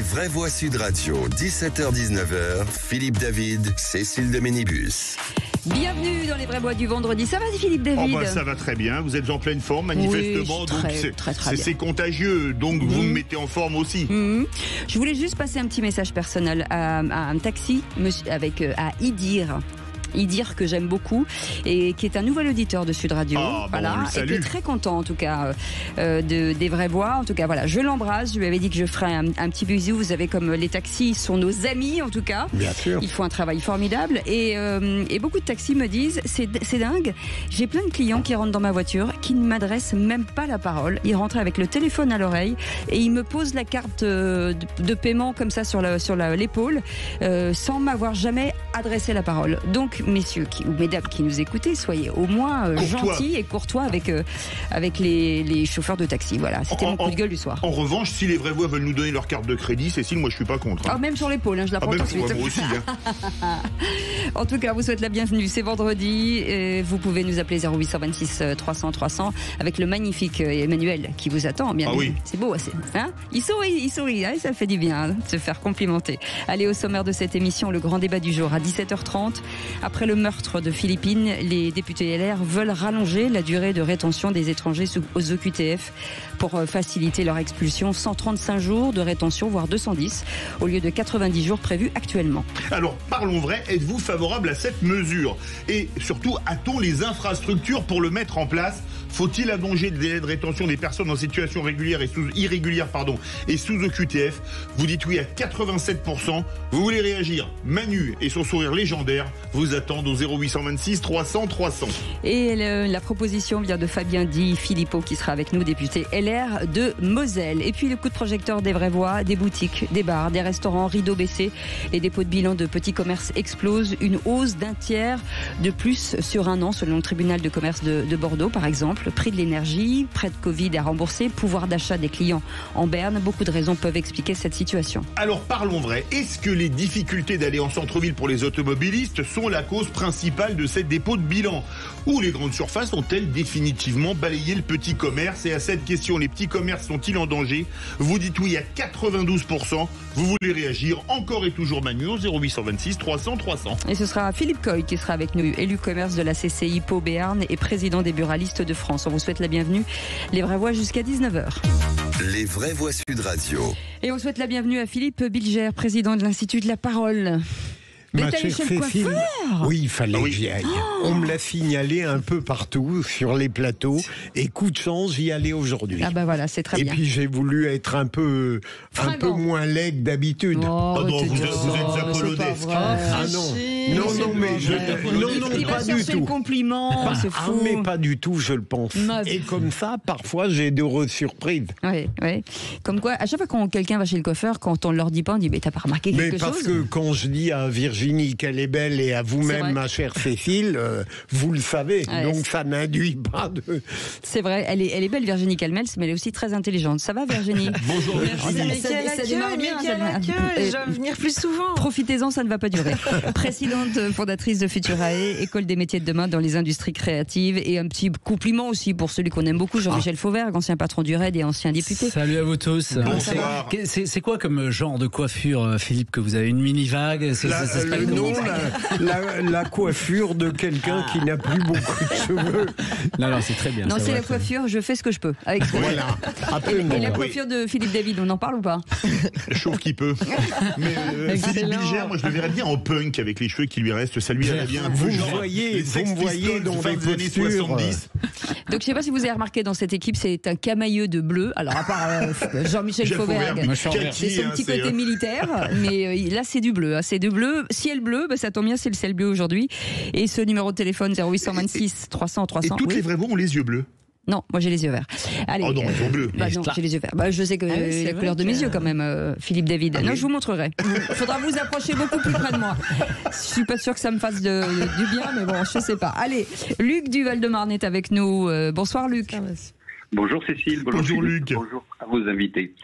vraies voix Sud Radio, 17h-19h, Philippe David, Cécile de Ménibus. Bienvenue dans les vraies voix du vendredi. Ça va, Philippe David? Ça va très bien. Vous êtes en pleine forme, manifestement. Oui, donc très c'est contagieux. Donc vous me mettez en forme aussi. Je voulais juste passer un petit message personnel à un taxi à Idir, que j'aime beaucoup et qui est un nouvel auditeur de Sud Radio. Voilà, et qui est très content en tout cas des vraies voix. En tout cas, voilà, je l'embrasse. Je lui avais dit que je ferais un petit bisou. Vous savez, comme les taxis sont nos amis en tout cas. Bien sûr. Ils font un travail formidable et beaucoup de taxis me disent c'est dingue. J'ai plein de clients qui rentrent dans ma voiture qui ne m'adressent même pas la parole. Ils rentrent avec le téléphone à l'oreille et ils me posent la carte de paiement comme ça sur l'épaule sans m'avoir jamais adressé la parole. Donc messieurs ou mesdames qui nous écoutez, soyez au moins gentils et courtois avec les chauffeurs de taxi. Voilà, c'était mon coup de gueule du soir. En revanche, si les vraies voix veulent nous donner leur carte de crédit, Cécile, moi je suis pas contre. Même sur l'épaule, je la prends tout de suite. Moi aussi. En tout cas, vous souhaite la bienvenue. C'est vendredi. Vous pouvez nous appeler 0826 300 300 avec le magnifique Emmanuel qui vous attend. Bien oui. C'est beau, il sourit. Ça fait du bien de se faire complimenter. Allez, au sommaire de cette émission, le grand débat du jour à 17h30. Après le meurtre de Philippines, les députés LR veulent rallonger la durée de rétention des étrangers aux OQTF pour faciliter leur expulsion. 135 jours de rétention, voire 210, au lieu de 90 jours prévus actuellement. Alors, parlons vrai, êtes-vous favorable à cette mesure? Et surtout, a-t-on les infrastructures pour le mettre en place? Faut-il allonger le délai de rétention des personnes en situation régulière et irrégulière et sous OQTF? Vous dites oui à 87%. Vous voulez réagir? Manu et son sourire légendaire vous attendent au 0826 300 300. Et la proposition vient de Fabien Di Filippo qui sera avec nous, député LR de Moselle. Et puis le coup de projecteur des vraies voix, des boutiques, des bars, des restaurants, rideaux baissés. Les dépôts de bilan de petits commerces explosent. Une hausse d'un tiers de plus sur un an selon le tribunal de commerce de Bordeaux par exemple. Le prix de l'énergie, prêt de Covid à rembourser, pouvoir d'achat des clients en berne. Beaucoup de raisons peuvent expliquer cette situation. Alors parlons vrai, est-ce que les difficultés d'aller en centre-ville pour les automobilistes sont la cause principale de ces dépôts de bilan? Ou les grandes surfaces ont-elles définitivement balayé le petit commerce? Et à cette question, les petits commerces sont-ils en danger? Vous dites oui à 92%. Vous voulez réagir encore et toujours Manu au 0826 300 300. Et ce sera Philippe Coy qui sera avec nous, élu commerce de la CCI Pau Béarn et président des buralistes de France. On vous souhaite la bienvenue. Les vraies voix jusqu'à 19h. Les vraies voix Sud Radio. Et on souhaite la bienvenue à Philippe Bilger, président de l'Institut de la Parole. Ma chère Cécile, oui, il fallait que j'y aille. On me l'a signalé un peu partout sur les plateaux et coup de chance, j'y allais aujourd'hui. Voilà, c'est très bien. Et puis j'ai voulu être un peu moins laid que d'habitude. Non, vous êtes Apollodesque. Il va pas chercher du tout. le compliment, c'est fou. Mais pas du tout, je le pense. Et comme ça, parfois, j'ai d'heureuses surprises. Oui. Comme quoi, à chaque fois que quelqu'un va chez le coiffeur, quand on ne leur dit pas, on dit mais t'as pas remarqué quelque chose? Mais parce que quand je dis à Virginie qu'elle est belle et à vous-même, ma chère Cécile, vous le savez. Donc ça n'induit pas de... C'est vrai, elle est belle Virginie Calmels, mais elle est aussi très intelligente. Ça va Virginie? Bonjour Virginie. Ça démarre bien. Je dois venir plus souvent. Profitez-en, ça ne va pas durer. Présidente fondatrice de Futurae, école des métiers de demain dans les industries créatives. Et un petit compliment aussi pour celui qu'on aime beaucoup, Jean-Michel Fauvergue, ancien patron du RAID et ancien député. Salut à vous tous. Bonsoir. C'est quoi comme genre de coiffure, Philippe, que vous avez? Une mini-vague? La coiffure de quelqu'un qui n'a plus beaucoup de cheveux. Non, c'est très bien. Non, c'est la coiffure, je fais ce que je peux. Avec voilà. Et la coiffure de Philippe David, on en parle ou pas? Chauve qui peut. Mais Philippe Bilger, moi je le verrais bien en punk avec les cheveux qui lui restent. Ça lui irait bien un peu. Vous me voyez dans les années 70. Donc je sais pas si vous avez remarqué dans cette équipe, c'est un camailleux de bleu. Alors à part Jean-Michel Fauvergue, c'est son petit côté militaire, mais là c'est du bleu. C'est du bleu, ciel bleu, ça tombe bien, c'est le ciel bleu aujourd'hui. Et ce numéro de téléphone 0826 300 300. Et toutes les vraies voix ont les yeux bleus? Non, moi j'ai les yeux verts. Allez, non, ils sont bleus. Non, j'ai les yeux verts. Je sais que la couleur de mes yeux quand même, Philippe David. Non, je vous montrerai. Il faudra vous approcher beaucoup plus près de moi. Je suis pas sûre que ça me fasse du bien, mais bon, je sais pas. Allez, Luc du Val-de-Marne est avec nous. Bonsoir Luc. Bonjour Cécile, bonjour Luc. Bonjour à vos invités.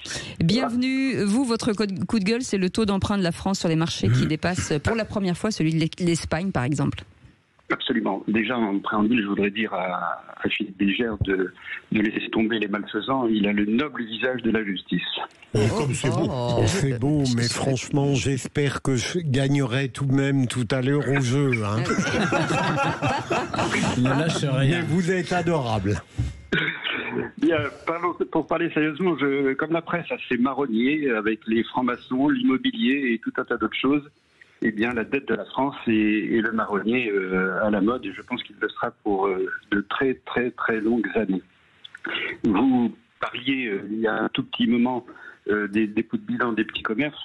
Bienvenue. Vous, votre coup de gueule, c'est le taux d'emprunt de la France sur les marchés qui dépasse pour la première fois celui de l'Espagne, par exemple. Absolument. Déjà, en préambule, je voudrais dire à Philippe Bilger de laisser tomber les malfaisants. Il a le noble visage de la justice. Comme c'est beau. C'est beau, mais franchement, j'espère que je gagnerai tout de même tout à l'heure au jeu. Hein. Il ne lâche rien. Mais vous êtes adorable. Bien, pour parler sérieusement, comme la presse a ses marronniers avec les francs-maçons, l'immobilier et tout un tas d'autres choses, eh bien, la dette de la France est le marronnier à la mode, et je pense qu'il le sera pour de très, très, très longues années. Vous parliez, il y a un tout petit moment, des dépôts de bilan des petits commerces.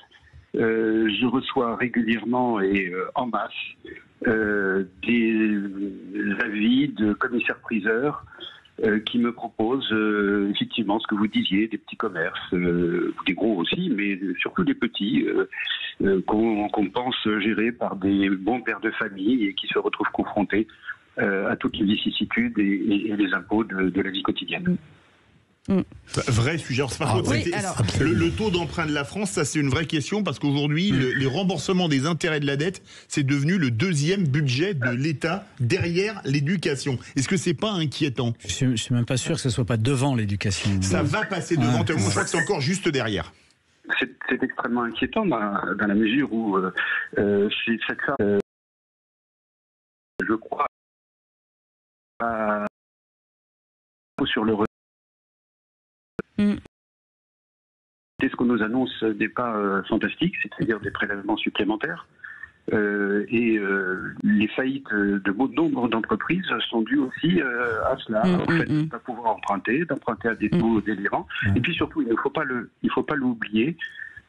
Je reçois régulièrement et en masse des avis de commissaires-priseurs qui me proposent effectivement ce que vous disiez, des petits commerces, des gros aussi, mais surtout des petits, qu'on pense gérer par des bons pères de famille et qui se retrouvent confrontés à toutes les vicissitudes et les impôts de la vie quotidienne. Vrai sujet. Par contre, le taux d'emprunt de la France, ça c'est une vraie question parce qu'aujourd'hui, les remboursements des intérêts de la dette, c'est devenu le deuxième budget de l'État derrière l'éducation. Est-ce que c'est pas inquiétant ? Je suis même pas sûr que ce soit pas devant l'éducation. Ça va passer devant. Je crois que c'est encore juste derrière. C'est extrêmement inquiétant dans la mesure où c'est ça. Je crois sur le ce qu'on nous annonce n'est pas fantastique, c'est-à-dire des prélèvements supplémentaires. Et les faillites de bon nombre d'entreprises sont dues aussi à cela, au fait de ne pas pouvoir d'emprunter à des taux délirants. Et puis surtout, il ne faut pas l'oublier,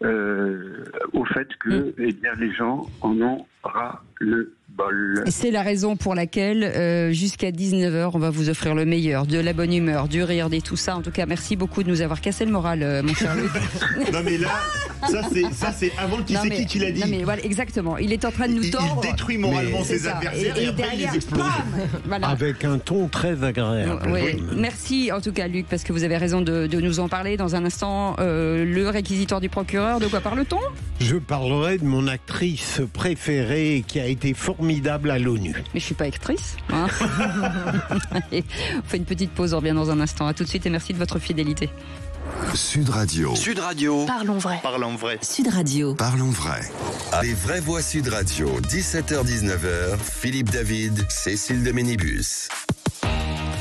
au fait que eh bien, les gens en ont ras le bol. C'est la raison pour laquelle, jusqu'à 19h, on va vous offrir le meilleur, de la bonne humeur, du rire, et tout ça. En tout cas, merci beaucoup de nous avoir cassé le moral, mon cher Luc. Non mais là, ça c'est avant qui l'a dit. Non mais voilà, exactement. Il est en train de nous tordre. Il détruit moralement ses adversaires et après derrière, il les explose. Voilà. Avec un ton très agréable. Oui. Merci en tout cas Luc, parce que vous avez raison de nous en parler. Dans un instant, le réquisitoire du procureur, de quoi parle-t-on ? Je parlerai de mon actrice préférée qui a été formidable à l'ONU. Mais je suis pas actrice. Hein. Allez, on fait une petite pause, on revient dans un instant. À tout de suite et merci de votre fidélité. Sud Radio. Sud Radio. Parlons vrai. Parlons vrai. Sud Radio. Parlons vrai. Les vraies voix Sud Radio, 17h-19h, Philippe David, Cécile de Ménibus.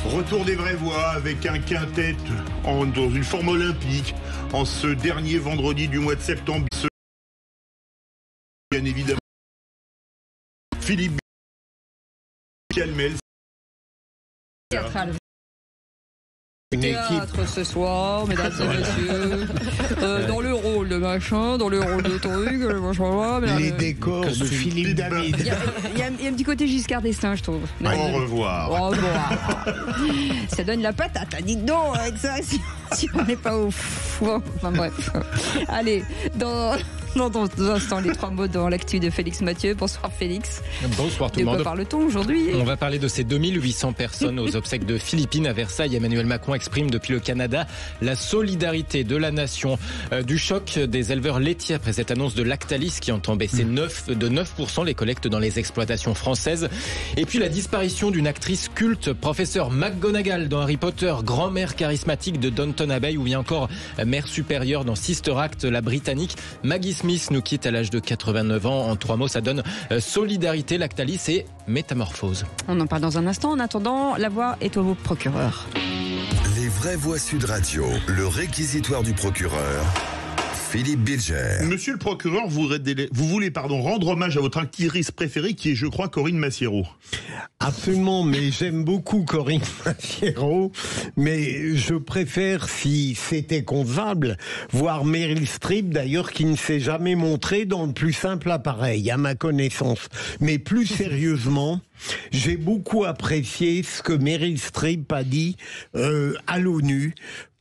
Retour des vraies voix avec un quintet dans une forme olympique en ce dernier vendredi du mois de septembre. Bien évidemment, Philippe Calmel. Théâtre ce soir, mesdames et messieurs, dans le rôle de machin, dans le rôle de truc, les décors de Philippe David. Il y a un petit côté Giscard d'Estaing, je trouve. Au revoir. Au revoir. Ça donne la patate, dites donc, avec ça, si on n'est pas ouf. Bon, enfin bref. Allez, dans un instant, les 3 mots dans l'actu de Félix Mathieu. Bonsoir Félix. Bonsoir tout le monde. De quoi parle-t-on aujourd'hui ? On va parler de ces 2800 personnes aux obsèques de Philippines à Versailles. Emmanuel Macron exprime depuis le Canada la solidarité de la nation. Du choc des éleveurs laitiers après cette annonce de Lactalis qui entend baisser de 9% les collectes dans les exploitations françaises. Et puis la disparition d'une actrice culte, professeur McGonagall dans Harry Potter, grand-mère charismatique de Downton Abbey ou bien encore mère supérieure dans Sister Act, la britannique. Maggie Smith nous quitte à l'âge de 89 ans. En 3 mots, ça donne solidarité, Lactalis et métamorphose. On en parle dans un instant. En attendant, la voix est au procureur. Les vraies voix Sud Radio, le réquisitoire du procureur. Philippe Bilger. Monsieur le procureur, vous voulez rendre hommage à votre actrice préférée qui est, je crois, Corinne Massiero. Absolument, mais j'aime beaucoup Corinne Massiero, mais je préfère, si c'était concevable, voir Meryl Streep, d'ailleurs, qui ne s'est jamais montrée dans le plus simple appareil, à ma connaissance. Mais plus sérieusement, j'ai beaucoup apprécié ce que Meryl Streep a dit à l'ONU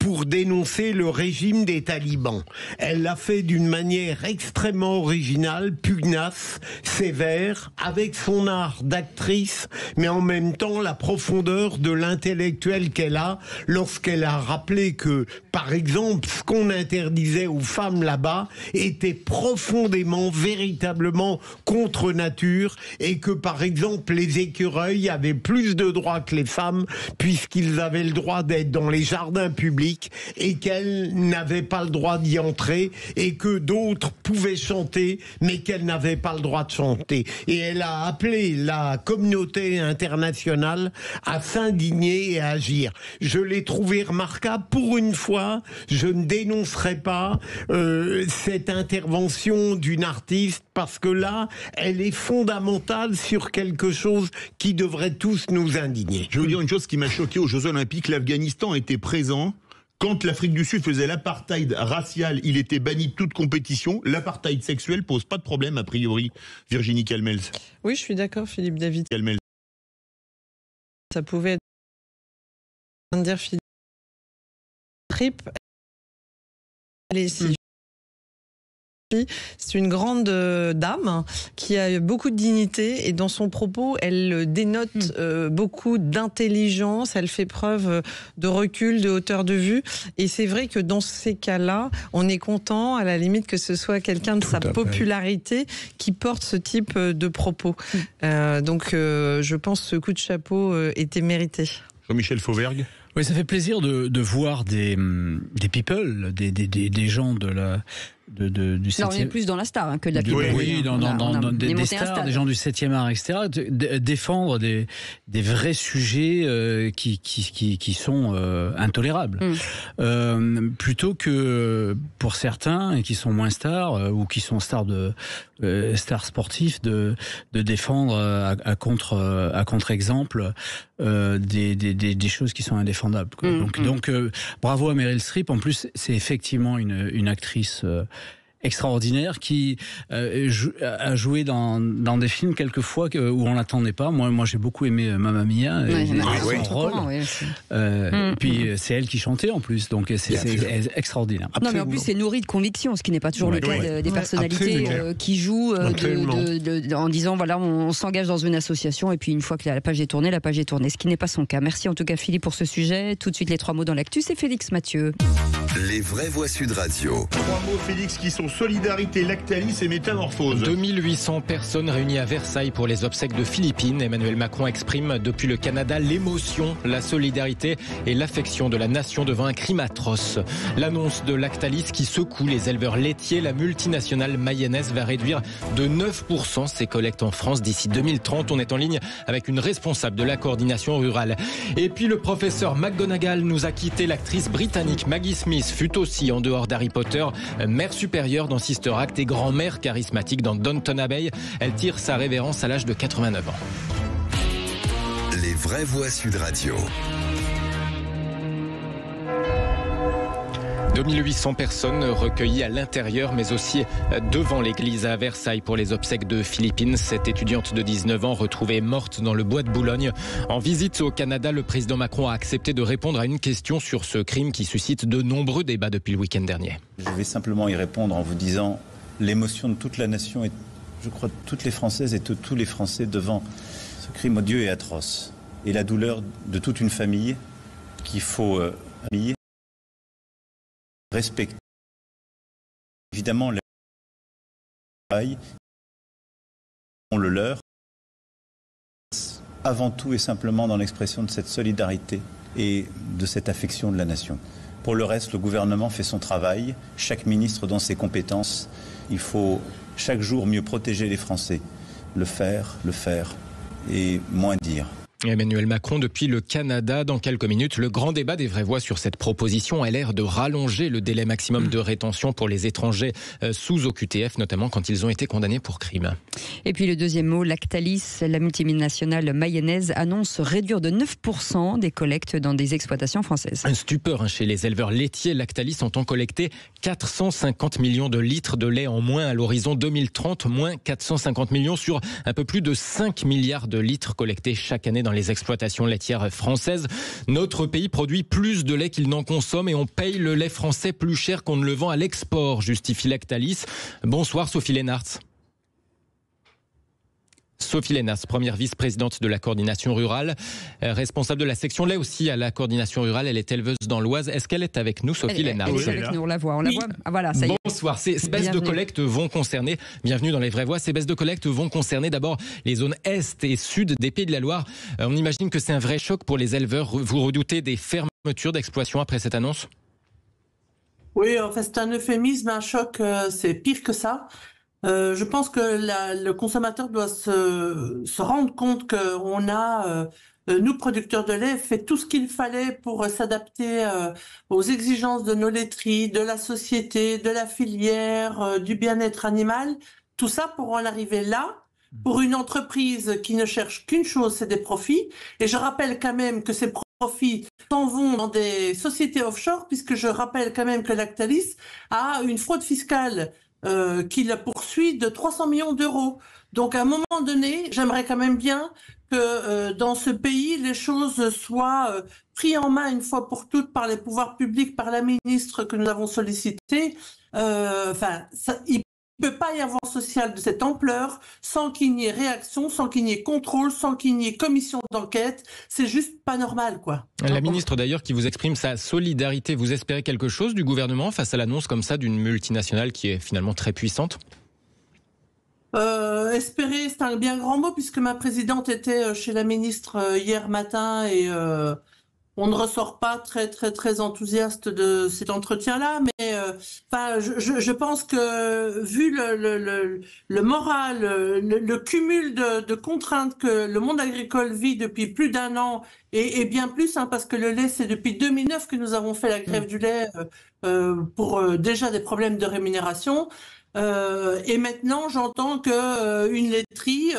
pour dénoncer le régime des talibans. Elle l'a fait d'une manière extrêmement originale, pugnace, sévère, avec son art d'actrice, mais en même temps la profondeur de l'intellectuel qu'elle a lorsqu'elle a rappelé que, par exemple, ce qu'on interdisait aux femmes là-bas était profondément, véritablement contre nature, et que, par exemple, les écureuils avaient plus de droits que les femmes, puisqu'ils avaient le droit d'être dans les jardins publics, et qu'elles n'avaient pas le droit d'y entrer, et que d'autres pouvaient chanter, mais qu'elles n'avaient pas le droit de chanter. Et elle a appelé la communauté internationale à s'indigner et à agir. Je l'ai trouvé remarquable. Pour une fois, je ne dénoncerai pas cette intervention d'une artiste, parce que là, elle est fondamentale sur quelque chose qui devrait tous nous indigner. Je vais vous dire une chose qui m'a choqué aux Jeux Olympiques. L'Afghanistan était présent. Quand l'Afrique du Sud faisait l'apartheid racial, il était banni de toute compétition. L'apartheid sexuel pose pas de problème, a priori. Virginie Calmels. Oui, je suis d'accord, Philippe David. Calmels. Ça pouvait être... dire Philippe Trip. Allez, si. C'est une grande dame qui a beaucoup de dignité, et dans son propos, elle dénote beaucoup d'intelligence, elle fait preuve de recul, de hauteur de vue, et c'est vrai que dans ces cas-là, on est content, à la limite, que ce soit quelqu'un de sa popularité qui porte ce type de propos. Donc je pense que ce coup de chapeau était mérité. Jean-Michel Fauvergue. Oui, ça fait plaisir de voir des people, des gens de la... du 7e... Là, on est plus dans la star que de la people. Oui, dans des stars, des gens du 7e art, etc. Défendre des vrais sujets qui sont intolérables. Plutôt que pour certains, et qui sont moins stars, ou qui sont stars sportifs, de défendre à contre-exemple des choses qui sont indéfendables. Donc bravo à Meryl Streep. En plus, c'est effectivement une actrice extraordinaire qui a joué dans des films quelquefois où on l'attendait pas. Moi j'ai beaucoup aimé Mamma Mia, son rôle. Et puis c'est elle qui chantait en plus, donc c'est extraordinaire. Absolument. Non, mais en plus c'est nourri de conviction, ce qui n'est pas toujours le cas des personnalités qui jouent en disant voilà, on s'engage dans une association, et puis une fois que la page est tournée, ce qui n'est pas son cas. Merci en tout cas Philippe pour ce sujet. Tout de suite les 3 mots dans l'actu, c'est Félix Mathieu. Les vraies voix Sud Radio. 3 mots, Félix, qui sont solidarité, Lactalis et métamorphose. 2800 personnes réunies à Versailles pour les obsèques de Philippine. Emmanuel Macron exprime depuis le Canada l'émotion, la solidarité et l'affection de la nation devant un crime atroce. L'annonce de Lactalis qui secoue les éleveurs laitiers. La multinationale mayonnaise va réduire de 9% ses collectes en France d'ici 2030. On est en ligne avec une responsable de la coordination rurale. Et puis le professeur McGonagall nous a quitté. L'actrice britannique Maggie Smith fut aussi, en dehors d'Harry Potter, mère supérieure dans Sister Act et grand-mère charismatique dans Downton Abbey. Elle tire sa révérence à l'âge de 89 ans. Les vraies voix Sud Radio. 2800 personnes recueillies à l'intérieur, mais aussi devant l'église à Versailles pour les obsèques de Philippine. Cette étudiante de 19 ans retrouvée morte dans le bois de Boulogne. En visite au Canada, le président Macron a accepté de répondre à une question sur ce crime qui suscite de nombreux débats depuis le week-end dernier. Je vais simplement y répondre en vous disant l'émotion de toute la nation et je crois de toutes les Françaises et de tous les Français devant ce crime odieux et atroce. Et la douleur de toute une famille qu'il faut respecter. Évidemment, le travail, on le leur, avant tout et simplement dans l'expression de cette solidarité et de cette affection de la nation. Pour le reste, le gouvernement fait son travail, chaque ministre dans ses compétences. Il faut chaque jour mieux protéger les Français. Le faire et moins dire. Emmanuel Macron depuis le Canada. Dans quelques minutes, le grand débat des vraies voix sur cette proposition a l'air de rallonger le délai maximum de rétention pour les étrangers sous OQTF, notamment quand ils ont été condamnés pour crime. Et puis le deuxième mot, Lactalis, la multinationale mayonnaise annonce réduire de 9% des collectes dans des exploitations françaises. Un stupeur chez les éleveurs laitiers. Lactalis entend collecter 450 millions de litres de lait en moins à l'horizon 2030, moins 450 millions sur un peu plus de 5 milliards de litres collectés chaque année dans les exploitations laitières françaises. Notre pays produit plus de lait qu'il n'en consomme et on paye le lait français plus cher qu'on ne le vend à l'export, justifie Lactalis. Bonsoir Sophie Lénartz. Sophie Lénartz, première vice-présidente de la coordination rurale, responsable de la section lait aussi à la coordination rurale. Elle est éleveuse dans l'Oise. Est-ce qu'elle est avec nous, Sophie Lénartz? Elle est avec nous, on la voit. Ah, voilà, ça y est. Bonsoir. Ces baisses de collecte vont concerner, bienvenue dans les vraies voix, ces baisses de collecte vont concerner d'abord les zones est et sud des Pays de la Loire. On imagine que c'est un vrai choc pour les éleveurs. Vous redoutez des fermetures d'exploitation après cette annonce? Oui, en fait, c'est un euphémisme, un choc, c'est pire que ça. Je pense que le consommateur doit se rendre compte qu'on a, nous producteurs de lait, fait tout ce qu'il fallait pour s'adapter aux exigences de nos laiteries, de la société, de la filière, du bien-être animal. Tout ça pour en arriver là, pour une entreprise qui ne cherche qu'une chose, c'est des profits. Et je rappelle quand même que ces profits s'en vont dans des sociétés offshore, puisque je rappelle quand même que Lactalis a une fraude fiscale qui la poursuit de 300 millions d'euros. Donc à un moment donné, j'aimerais quand même bien que dans ce pays, les choses soient prises en main une fois pour toutes par les pouvoirs publics, par la ministre que nous avons sollicitée. Il ne peut pas y avoir social de cette ampleur sans qu'il n'y ait réaction, sans qu'il n'y ait contrôle, sans qu'il n'y ait commission d'enquête. C'est juste pas normal, quoi. La ministre d'ailleurs qui vous exprime sa solidarité. Vous espérez quelque chose du gouvernement face à l'annonce comme ça d'une multinationale qui est finalement très puissante? Espérer, c'est un bien grand mot puisque ma présidente était chez la ministre hier matin et on ne ressort pas très enthousiaste de cet entretien-là, mais je pense que vu le moral, le cumul de contraintes que le monde agricole vit depuis plus d'un an et bien plus, parce que le lait, c'est depuis 2009 que nous avons fait la grève du lait pour déjà des problèmes de rémunération. Et maintenant, j'entends que une laiterie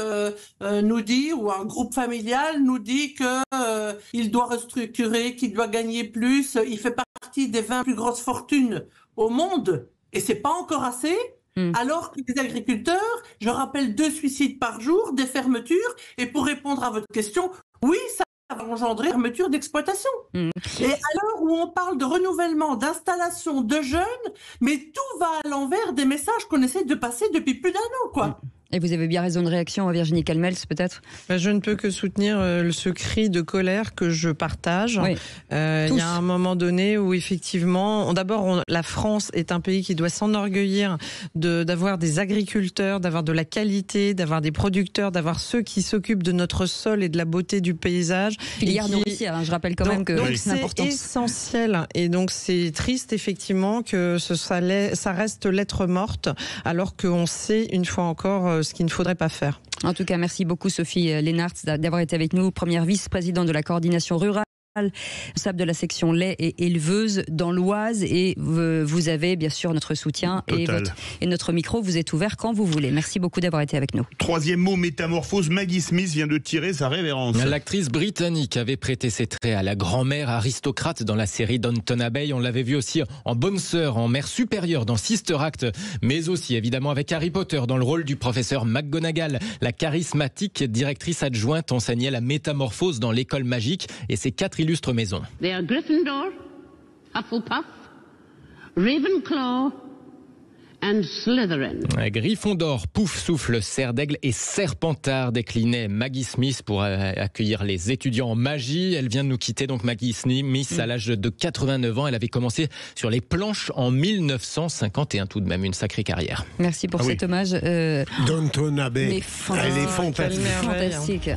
nous dit, ou un groupe familial nous dit que il doit restructurer, qu'il doit gagner plus. Il fait partie des 20 plus grosses fortunes au monde, et c'est pas encore assez. Alors que les agriculteurs, je rappelle 2 suicides par jour, des fermetures. Et pour répondre à votre question, oui, ça va engendrer fermeture d'exploitation. Et à l'heure où on parle de renouvellement, d'installation de jeunes, mais tout va à l'envers des messages qu'on essaie de passer depuis plus d'un an, quoi. Et vous avez bien raison de réaction, Virginie Calmels, peut-être? Je ne peux que soutenir ce cri de colère que je partage. Oui, il y a un moment donné où effectivement, la France est un pays qui doit s'enorgueillir d'avoir des agriculteurs, d'avoir de la qualité, d'avoir des producteurs, d'avoir ceux qui s'occupent de notre sol et de la beauté du paysage. Filière nourricière, je rappelle quand même que c'est important. C'est essentiel. Et donc c'est triste effectivement que ça reste lettre morte, alors qu'on sait une fois encore ce qu'il ne faudrait pas faire. En tout cas, merci beaucoup Sophie Lénartz d'avoir été avec nous, première vice-présidente de la coordination rurale, responsable de la section lait et éleveuse dans l'Oise, et vous avez bien sûr notre soutien et notre micro vous est ouvert quand vous voulez. Merci beaucoup d'avoir été avec nous. 3e mot, métamorphose. Maggie Smith vient de tirer sa révérence. L'actrice britannique avait prêté ses traits à la grand-mère aristocrate dans la série Downton Abbey. On l'avait vu aussi en bonne sœur, en mère supérieure dans Sister Act, mais aussi évidemment avec Harry Potter dans le rôle du professeur McGonagall. La charismatique directrice adjointe enseignait la métamorphose dans l'école magique et ses 4 illustres maisons. They are Gryffindor, Hufflepuff, Ravenclaw and Slytherin. Gryffondor, Pouf Souffle, Serre d'Aigle et Serpentard déclinait Maggie Smith pour accueillir les étudiants en magie. Elle vient de nous quitter, donc Maggie Smith, à l'âge de 89 ans. Elle avait commencé sur les planches en 1951, tout de même une sacrée carrière. Merci pour cet hommage. Downton Abbey, elle est fantastique.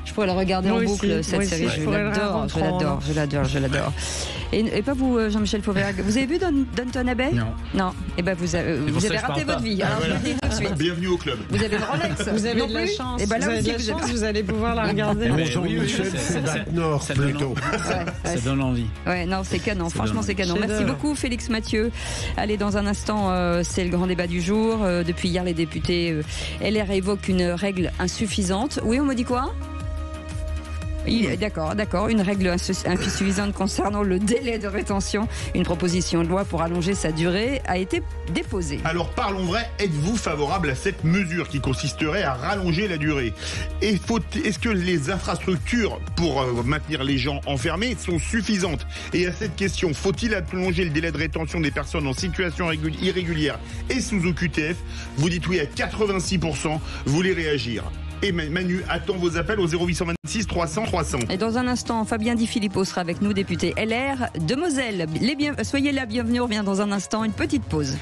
Je pourrais la regarder en boucle, cette série. Je l'adore. Et pas vous, Jean-Michel Fauvergue. Vous avez vu Downton Abbey? Non. Et ben vous avez raté votre vie. Alors, je le dis tout de suite. Bienvenue au club. Vous avez une Rolex. Vous avez de la chance. Et ben là vous aussi, avez de la chance, vous allez pouvoir la regarder. Jean-Michel, c'est Bac-Nord plutôt. Ça donne envie. Ouais, non, c'est canon. Franchement, c'est canon. Merci beaucoup, Félix Mathieu. Allez, dans un instant, c'est le grand débat du jour. Depuis hier, les députés LR évoquent une règle insuffisante. Oui, on me dit quoi? D'accord. Une règle insuffisante concernant le délai de rétention. Une proposition de loi pour allonger sa durée a été déposée. Alors parlons vrai, êtes-vous favorable à cette mesure qui consisterait à rallonger la durée? Est-ce que les infrastructures pour maintenir les gens enfermés sont suffisantes? Et à cette question, faut-il allonger le délai de rétention des personnes en situation irrégulière et sous OQTF? Vous dites oui à 86%, vous voulez réagir. Et Manu attend vos appels au 0826 300 300. Et dans un instant, Fabien Di Filippo sera avec nous, député LR de Moselle. Soyez la bienvenue, on revient dans un instant, une petite pause.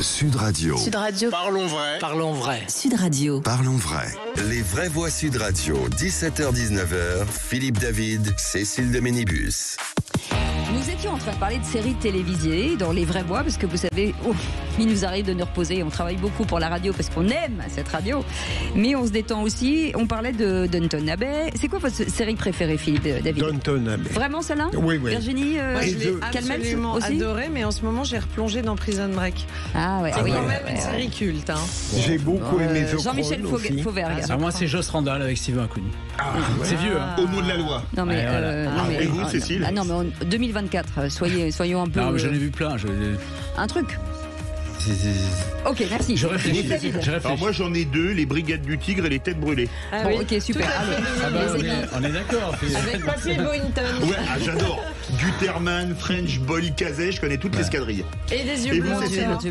Sud Radio. Sud Radio. Parlons vrai. Parlons vrai. Sud Radio. Parlons vrai. Les vraies voix Sud Radio, 17h-19h, Philippe David, Cécile de Ménibus. Nous étions en train de parler de séries télévisées dans Les Vraies Voix, parce que vous savez, il nous arrive de nous reposer. On travaille beaucoup pour la radio parce qu'on aime cette radio, mais on se détend aussi. On parlait de Downton Abbey. C'est quoi votre série préférée, Philippe David? Downton Abbey. Vraiment celle-là? Oui. Virginie je l'ai absolument aussi adoré, mais en ce moment j'ai replongé dans Prison Break. Ah ouais. C'est quand même une série culte. Hein. J'ai beaucoup aimé Jean-Michel Fauvergue. Moi c'est Joss Randall avec Steven Aouni. C'est vieux. Hein. Au nom de la loi. Non mais, et vous, Cécile? Non mais en 2024, soyons un peu. Non, mais j'en ai vu plein. Un truc. Ok, merci. Je réfléchis. Alors moi j'en ai deux, les Brigades du Tigre et les Têtes brûlées. Ah, bon, oui. Ok, super. On est d'accord. Avec Papy Boynton. Ouais, j'adore. Guterman, French, Boyle, Cazet, je connais toutes l'escadrille. Et des yeux bleus.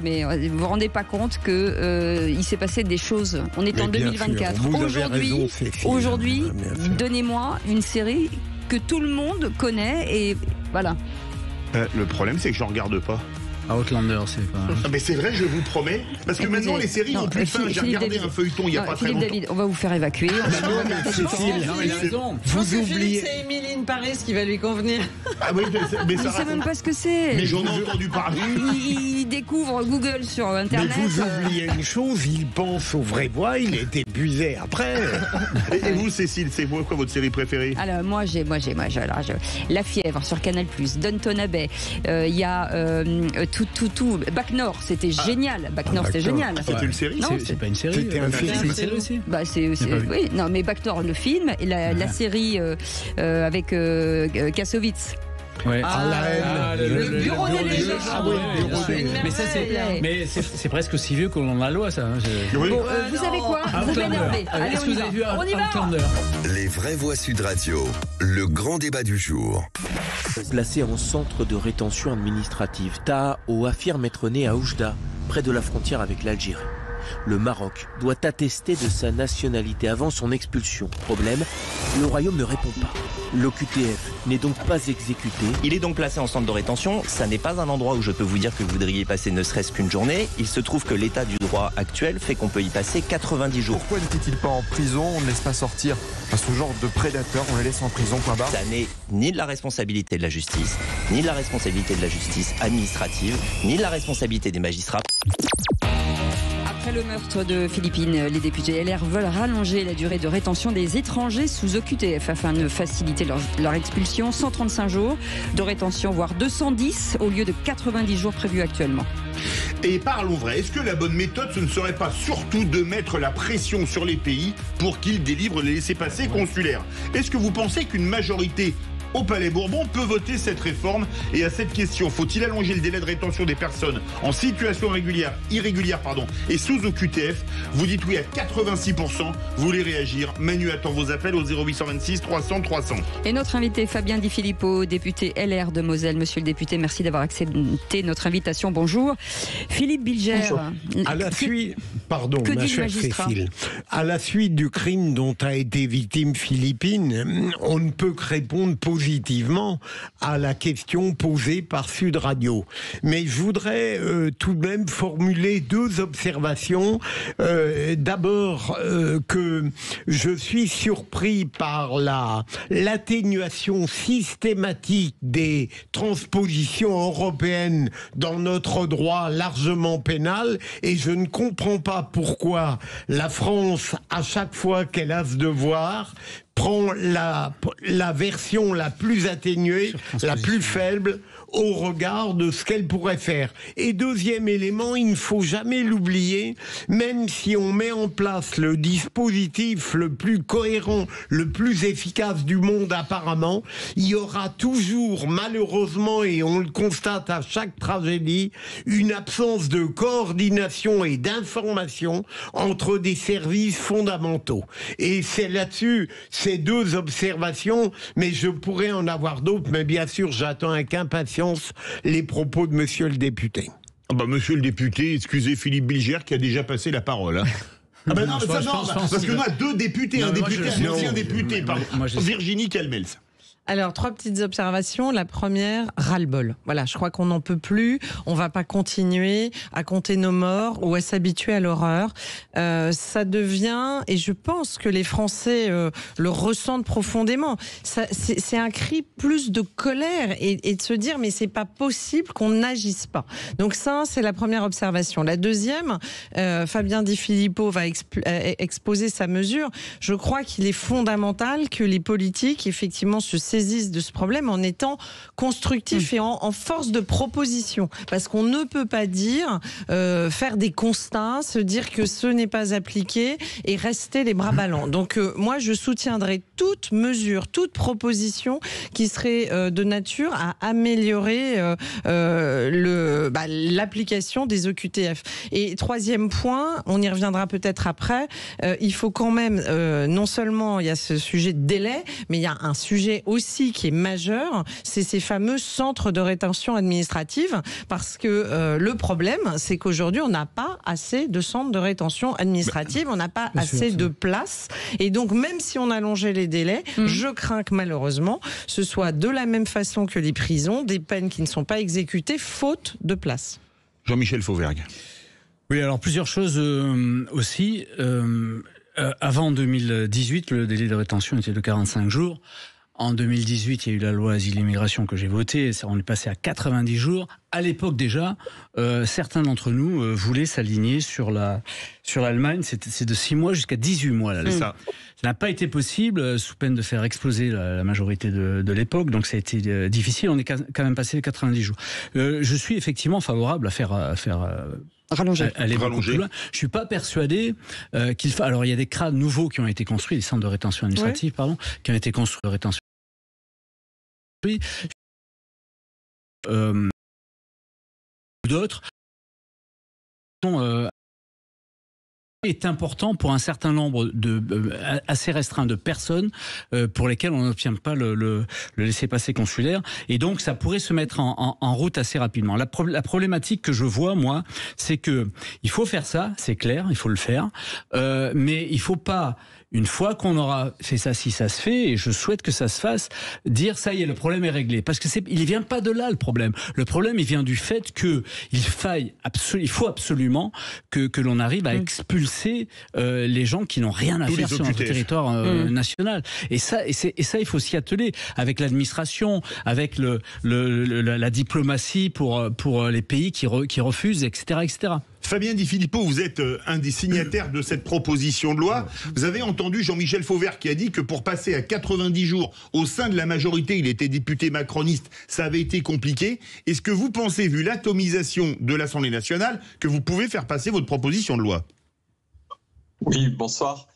Mais vous vous rendez pas compte que il s'est passé des choses. On est en 2024. Aujourd'hui, donnez-moi une série que tout le monde connaît et voilà. Le problème, c'est que j'en regarde pas. Outlander, c'est pas. Ah, mais c'est vrai, je vous promets. Parce que maintenant, les séries n'ont plus de fin. J'ai regardé un feuilleton il n'y a pas très longtemps. David, on va vous faire évacuer. Vous oubliez. C'est Émilie Paris qui va lui convenir. Ah oui, mais ça. Il sait même pas ce que c'est. Mais j'en ai entendu parler. Il découvre Google sur Internet. Mais vous oubliez une chose, il pense aux vraies voix, il est épuisé après. Et vous, Cécile, c'est quoi votre série préférée? Alors moi, j'ai La Fièvre sur Canal+, Downton Abbey. Il y a tout. Bac Nord, c'était génial. Bac Nord, c'était génial. C'était une série? Non, c'est pas une série. C'était un film. C'est une série aussi. Bah oui, non, mais Bac Nord, le film et la série avec Kassovitz. Ouais. Le bureau des légendes. Mais c'est presque aussi vieux qu'on la loi, ça. Bon, vous savez quoi? Vous m'énervez. Allez, on y va. Les vraies voix Sud Radio, le grand débat du jour. Placé en centre de rétention administrative, Taha O affirme être né à Oujda, près de la frontière avec l'Algérie. Le Maroc doit attester de sa nationalité avant son expulsion. Problème, le Royaume ne répond pas. L'OQTF n'est donc pas exécuté. Il est donc placé en centre de rétention. Ça n'est pas un endroit où je peux vous dire que vous voudriez y passer ne serait-ce qu'une journée. Il se trouve que l'état du droit actuel fait qu'on peut y passer 90 jours. Pourquoi n'était-il pas en prison? On ne laisse pas sortir à ce genre de prédateurs, on les laisse en prison, point barre. Ça n'est ni de la responsabilité de la justice, ni de la responsabilité de la justice administrative, ni de la responsabilité des magistrats. Après le meurtre de Philippine, les députés LR veulent rallonger la durée de rétention des étrangers sous OQTF afin de faciliter leur expulsion. 135 jours de rétention, voire 210 au lieu de 90 jours prévus actuellement. Et parlons vrai, est-ce que la bonne méthode, ce ne serait pas surtout de mettre la pression sur les pays pour qu'ils délivrent les laissez-passer consulaires? Est-ce que vous pensez qu'une majorité au Palais Bourbon peut voter cette réforme? Et à cette question, faut-il allonger le délai de rétention des personnes en situation irrégulière et sous OQTF? Vous dites oui à 86%, vous voulez réagir. Manu attend vos appels au 0826 300 300. Et notre invité Fabien Di Filippo, député LR de Moselle. Monsieur le député, merci d'avoir accepté notre invitation. Bonjour. Philippe Bilger. Bonjour. À la suite, pardon, ma chère Cécile, à la suite du crime dont a été victime Philippine, on ne peut que répondre positivement à la question posée par Sud Radio. Mais je voudrais tout de même formuler deux observations. D'abord, que je suis surpris par l'atténuation systématique des transpositions européennes dans notre droit largement pénal, et je ne comprends pas pourquoi la France, à chaque fois qu'elle a ce devoir, prend la version la plus atténuée, la plus faible, au regard de ce qu'elle pourrait faire. Et deuxième élément, il ne faut jamais l'oublier, même si on met en place le dispositif le plus cohérent, le plus efficace du monde apparemment, il y aura toujours, malheureusement, et on le constate à chaque tragédie, une absence de coordination et d'information entre des services fondamentaux. Et c'est là-dessus, ces deux observations, mais je pourrais en avoir d'autres, mais bien sûr, j'attends avec impatience les propos de monsieur le député. Monsieur le député, excusez Philippe Bilger qui a déjà passé la parole. Hein. Parce que moi, deux députés, un député, un ancien député, pardon. Virginie Calmels. Alors, 3 petites observations. La première, ras-le-bol. Voilà, je crois qu'on n'en peut plus. On va pas continuer à compter nos morts ou à s'habituer à l'horreur. Ça devient, et je pense que les Français le ressentent profondément, c'est un cri plus de colère et de se dire, mais c'est pas possible qu'on n'agisse pas. Donc ça, c'est la première observation. La deuxième, Fabien Di Filippo va exposer sa mesure. Je crois qu'il est fondamental que les politiques, effectivement, se saisissent de ce problème en étant constructifs et en force de proposition. Parce qu'on ne peut pas dire, faire des constats, se dire que ce n'est pas appliqué et rester les bras ballants. Donc moi, je soutiendrai toute mesure, toute proposition qui serait de nature à améliorer l'application des OQTF. Et troisième point, on y reviendra peut-être après, il faut quand même, non seulement il y a ce sujet de délai, mais il y a un sujet aussi qui est majeur, c'est ces fameux centres de rétention administrative, parce que le problème, c'est qu'aujourd'hui, on n'a pas assez de centres de rétention administrative, on n'a pas assez de place, et donc même si on allongeait les délais, je crains que malheureusement, ce soit de la même façon que les prisons, des peines qui ne sont pas exécutées, faute de place. Jean-Michel Fauvergue. Oui, alors plusieurs choses aussi. Avant 2018, le délai de rétention était de 45 jours. En 2018, il y a eu la loi Asile-Immigration que j'ai votée, on est passé à 90 jours. À l'époque déjà, certains d'entre nous voulaient s'aligner sur l'Allemagne, c'est de 6 mois jusqu'à 18 mois. Là, ça n'a pas été possible, sous peine de faire exploser la majorité de l'époque, donc ça a été difficile, on est quand même passé les 90 jours. Je suis effectivement favorable à faire aller beaucoup plus loin. Je suis pas persuadé qu'il faut. Alors il y a des CRA nouveaux qui ont été construits, des centres de rétention administrative, qui ont été construits de rétention. D'autres est important pour un certain nombre assez restreint de personnes pour lesquelles on n'obtient pas le laissez-passer consulaire, et donc ça pourrait se mettre en route assez rapidement. La problématique que je vois, moi, c'est que il faut faire ça, c'est clair, il faut le faire, mais il faut pas, une fois qu'on aura fait ça, si ça se fait, et je souhaite que ça se fasse, dire ça y est, le problème est réglé. Parce que il vient pas de là, le problème. Le problème, il vient du fait que il faut absolument que l'on arrive à expulser les gens qui n'ont rien à faire sur notre territoire national. Et ça, il faut s'y atteler avec l'administration, avec la diplomatie pour les pays qui refusent, etc., etc. Fabien Di Filippo, vous êtes un des signataires de cette proposition de loi. Vous avez entendu Jean-Michel Fauvergue qui a dit que pour passer à 90 jours au sein de la majorité, il était député macroniste, ça avait été compliqué. Est-ce que vous pensez, vu l'atomisation de l'Assemblée nationale, que vous pouvez faire passer votre proposition de loi ? Oui, bonsoir.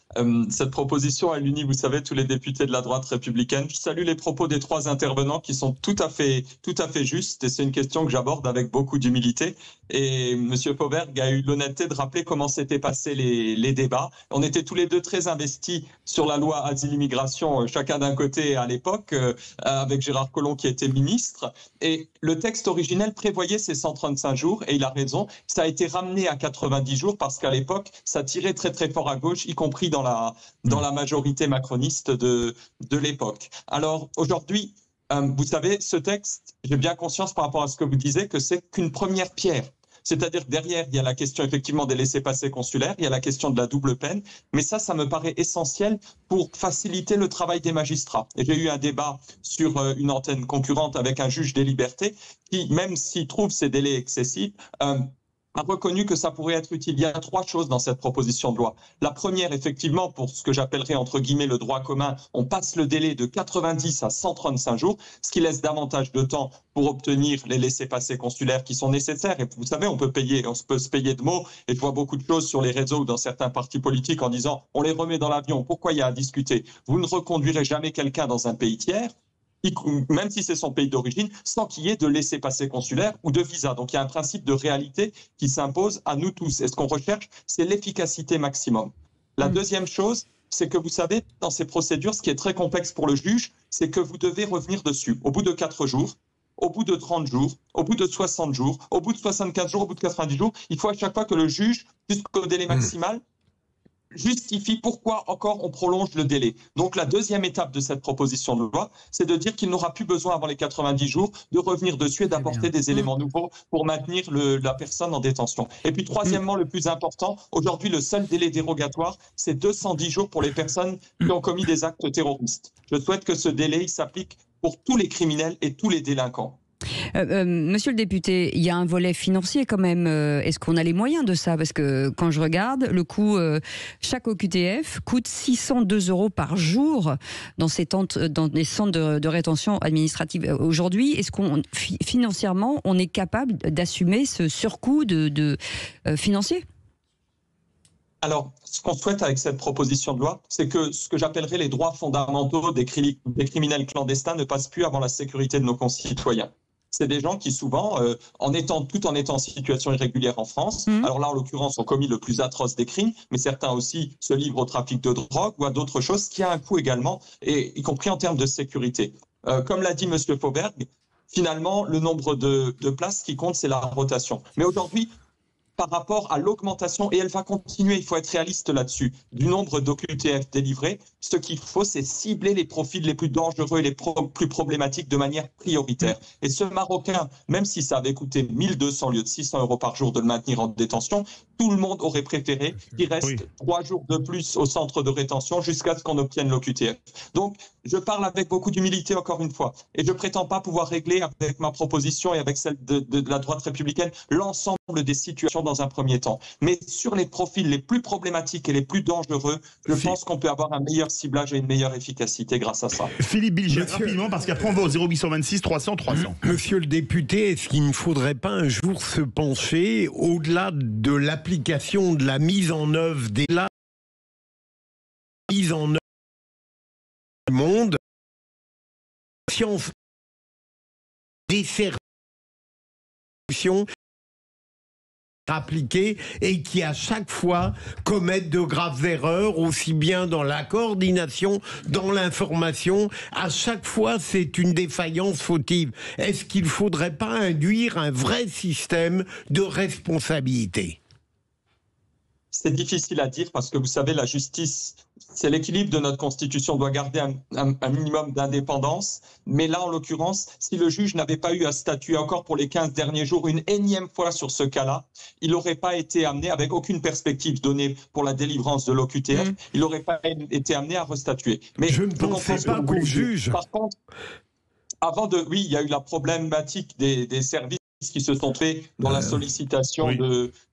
Cette proposition, elle unit, vous savez, tous les députés de la droite républicaine. Je salue les propos des 3 intervenants qui sont tout à fait justes, et c'est une question que j'aborde avec beaucoup d'humilité. Et Monsieur Fauvergue a eu l'honnêteté de rappeler comment s'étaient passés les débats. On était tous les deux très investis sur la loi Asile-Immigration, chacun d'un côté à l'époque, avec Gérard Collomb qui était ministre. Et le texte originel prévoyait ces 135 jours, et il a raison. Ça a été ramené à 90 jours parce qu'à l'époque, ça tirait très très fort à gauche, y compris dans la majorité macroniste de l'époque. Alors aujourd'hui, vous savez, ce texte, j'ai bien conscience par rapport à ce que vous disiez que c'est qu'une première pierre. C'est-à-dire que derrière, il y a la question effectivement des laissez-passer consulaires, il y a la question de la double peine, mais ça me paraît essentiel pour faciliter le travail des magistrats. Et j'ai eu un débat sur une antenne concurrente avec un juge des libertés qui, même s'il trouve ces délais excessifs, a reconnu que ça pourrait être utile. Il y a 3 choses dans cette proposition de loi. La première, effectivement, pour ce que j'appellerais entre guillemets le droit commun, on passe le délai de 90 à 135 jours, ce qui laisse davantage de temps pour obtenir les laissez-passer consulaires qui sont nécessaires. Et vous savez, on peut se payer de mots, et je vois beaucoup de choses sur les réseaux ou dans certains partis politiques en disant on les remet dans l'avion, pourquoi il y a à discuter? Vous ne reconduirez jamais quelqu'un dans un pays tiers, même si c'est son pays d'origine, sans qu'il y ait de laissez-passer consulaire ou de visa. Donc il y a un principe de réalité qui s'impose à nous tous. Et ce qu'on recherche, c'est l'efficacité maximum. La deuxième chose, c'est que vous savez, dans ces procédures, ce qui est très complexe pour le juge, c'est que vous devez revenir dessus. Au bout de 4 jours, au bout de 30 jours, au bout de 60 jours, au bout de 75 jours, au bout de 90 jours, il faut à chaque fois que le juge, jusqu'au délai maximal, justifie pourquoi encore on prolonge le délai. Donc la deuxième étape de cette proposition de loi, c'est de dire qu'il n'aura plus besoin avant les 90 jours de revenir dessus et d'apporter des éléments nouveaux pour maintenir la personne en détention. Et puis troisièmement, le plus important, aujourd'hui le seul délai dérogatoire, c'est 210 jours pour les personnes qui ont commis des actes terroristes. Je souhaite que ce délai s'applique pour tous les criminels et tous les délinquants. Monsieur le député, il y a un volet financier quand même. Est-ce qu'on a les moyens de ça? Parce que quand je regarde, le coût, chaque OQTF coûte 602 € par jour dans les centres de rétention administrative. Aujourd'hui, est-ce qu'on financièrement, on est capable d'assumer ce surcoût financier? Alors, ce qu'on souhaite avec cette proposition de loi, c'est que ce que j'appellerais les droits fondamentaux des criminels clandestins ne passent plus avant la sécurité de nos concitoyens. C'est des gens qui souvent, tout en étant en situation irrégulière en France, alors là en l'occurrence ont commis le plus atroce des crimes, mais certains aussi se livrent au trafic de drogue ou à d'autres choses qui a un coût également, et y compris en termes de sécurité. Comme l'a dit M. Fauberg, finalement le nombre de places qui compte, c'est la rotation. Mais aujourd'hui, par rapport à l'augmentation, et elle va continuer, il faut être réaliste là-dessus, du nombre d'OQTF délivrés, ce qu'il faut, c'est cibler les profils les plus dangereux et les plus problématiques de manière prioritaire. Et ce Marocain, même si ça avait coûté 1 200 au lieu de 600 € par jour de le maintenir en détention, tout le monde aurait préféré qu'il reste 3 jours de plus au centre de rétention jusqu'à ce qu'on obtienne l'OQTF. Donc, je parle avec beaucoup d'humilité encore une fois, et je prétends pas pouvoir régler avec ma proposition et avec celle de la droite républicaine l'ensemble des situations dans un premier temps. Mais sur les profils les plus problématiques et les plus dangereux, je pense qu'on peut avoir un meilleur ciblage et une meilleure efficacité grâce à ça. Philippe Bilger, rapidement, parce qu'après on va au 0826 300 300. Monsieur le député, est-ce qu'il ne faudrait pas un jour se pencher au-delà de l'application, de la mise en œuvre des mise en œuvre du monde, science des services appliqués et qui à chaque fois commettent de graves erreurs, aussi bien dans la coordination, dans l'information. À chaque fois, c'est une défaillance fautive. Est-ce qu'il ne faudrait pas induire un vrai système de responsabilité ? C'est difficile à dire parce que vous savez, la justice, c'est l'équilibre de notre Constitution, doit garder un minimum d'indépendance. Mais là, en l'occurrence, si le juge n'avait pas eu à statuer encore pour les 15 derniers jours une énième fois sur ce cas-là, il n'aurait pas été amené, avec aucune perspective donnée pour la délivrance de l'OQTF, il n'aurait pas été amené à restatuer. Mais je ne pensais pas qu'au juge. Par contre, oui, il y a eu la problématique des services qui se sont faits dans la sollicitation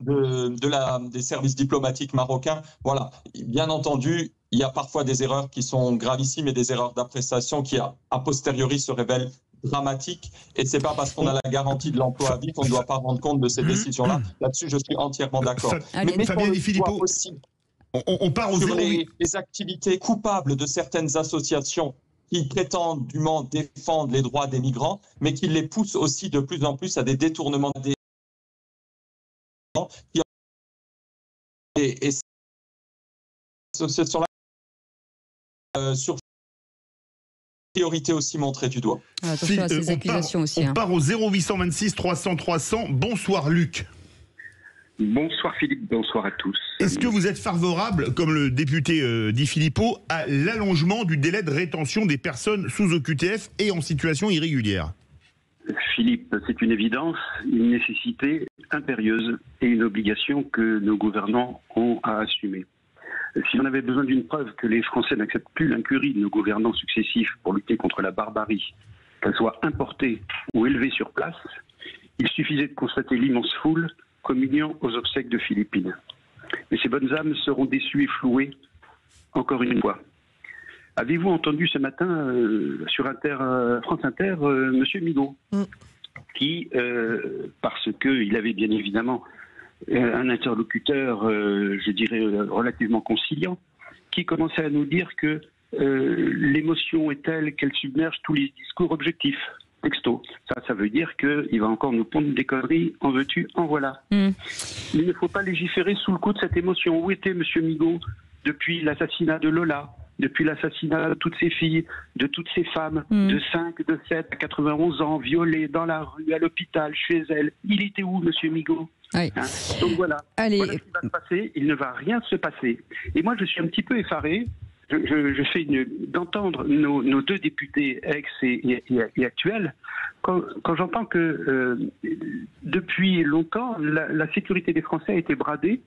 des services diplomatiques marocains. Voilà, bien entendu, il y a parfois des erreurs qui sont gravissimes et des erreurs d'appréciation qui, a posteriori, se révèlent dramatiques. Et c'est pas parce qu'on a la garantie de l'emploi à vie qu'on ne doit pas rendre compte de ces décisions-là. Là-dessus, je suis entièrement d'accord. Mais Fabien Di Filippo, on part aux sur les activités coupables de certaines associations qui prétendent dûment défendre les droits des migrants, mais qui les poussent aussi de plus en plus à des détournements des et ce sont là sur priorité aussi montrée du doigt. Attention à ces accusations aussi. On part au 0826 300 300. Bonsoir Luc. Bonsoir Philippe, bonsoir à tous. Est-ce que vous êtes favorable, comme le député Di Filippo, à l'allongement du délai de rétention des personnes sous OQTF et en situation irrégulière? Philippe, c'est une évidence, une nécessité impérieuse et une obligation que nos gouvernants ont à assumer. Si on avait besoin d'une preuve que les Français n'acceptent plus l'incurie de nos gouvernants successifs pour lutter contre la barbarie, qu'elle soit importée ou élevée sur place, il suffisait de constater l'immense foule communion aux obsèques de Philippine. Mais ces bonnes âmes seront déçues et flouées, encore une fois. Avez-vous entendu ce matin sur France Inter Monsieur Migaud, qui, parce qu'il avait bien évidemment un interlocuteur, je dirais, relativement conciliant, qui commençait à nous dire que l'émotion est telle qu'elle submerge tous les discours objectifs, texto. Ça veut dire qu'il va encore nous pondre des conneries, en veux-tu, en voilà. Il ne faut pas légiférer sous le coup de cette émotion. Où était Monsieur Migaud depuis l'assassinat de Lola, depuis l'assassinat de toutes ces filles, de toutes ces femmes, de 5, de 7 à 91 ans, violées dans la rue, à l'hôpital, chez elles? Il était où, Monsieur Migaud? Donc voilà. Voilà ce qui va se passer. Il ne va rien se passer. Et moi, je suis un petit peu effaré. Je fais d'entendre nos deux députés ex et actuels, quand j'entends que depuis longtemps, la sécurité des Français a été bradée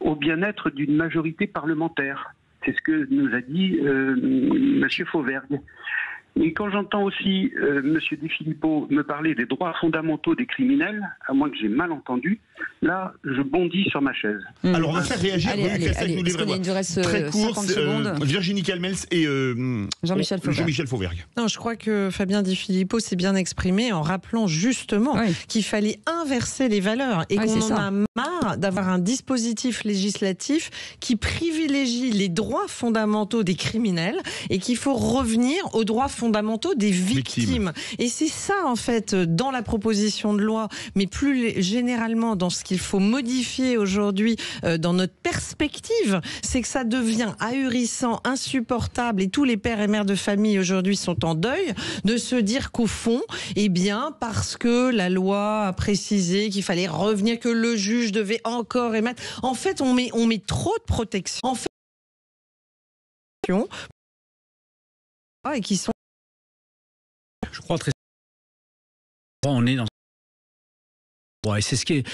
au bien-être d'une majorité parlementaire. C'est ce que nous a dit M. Fauvergue. Et quand j'entends aussi M. De Filippo me parler des droits fondamentaux des criminels, à moins que j'ai mal entendu, là, je bondis sur ma chaise. Alors, on va faire réagir. Très court, Virginie Calmels et Jean-Michel Fauvergue. Non, je crois que Fabien Di Filippo s'est bien exprimé en rappelant justement qu'il fallait inverser les valeurs et qu'on en a marre d'avoir un dispositif législatif qui privilégie les droits fondamentaux des criminels et qu'il faut revenir aux droits fondamentaux des victimes. Et c'est ça, en fait, dans la proposition de loi, mais plus généralement dans ce qu'il faut modifier aujourd'hui dans notre perspective, c'est que ça devient ahurissant, insupportable, et tous les pères et mères de famille aujourd'hui sont en deuil de se dire qu'au fond, eh bien, parce que la loi a précisé qu'il fallait revenir, que le juge devait encore émettre, en fait, on met trop de protection. En fait, et qui sont... Je crois très... On est dans... Et c'est ce qui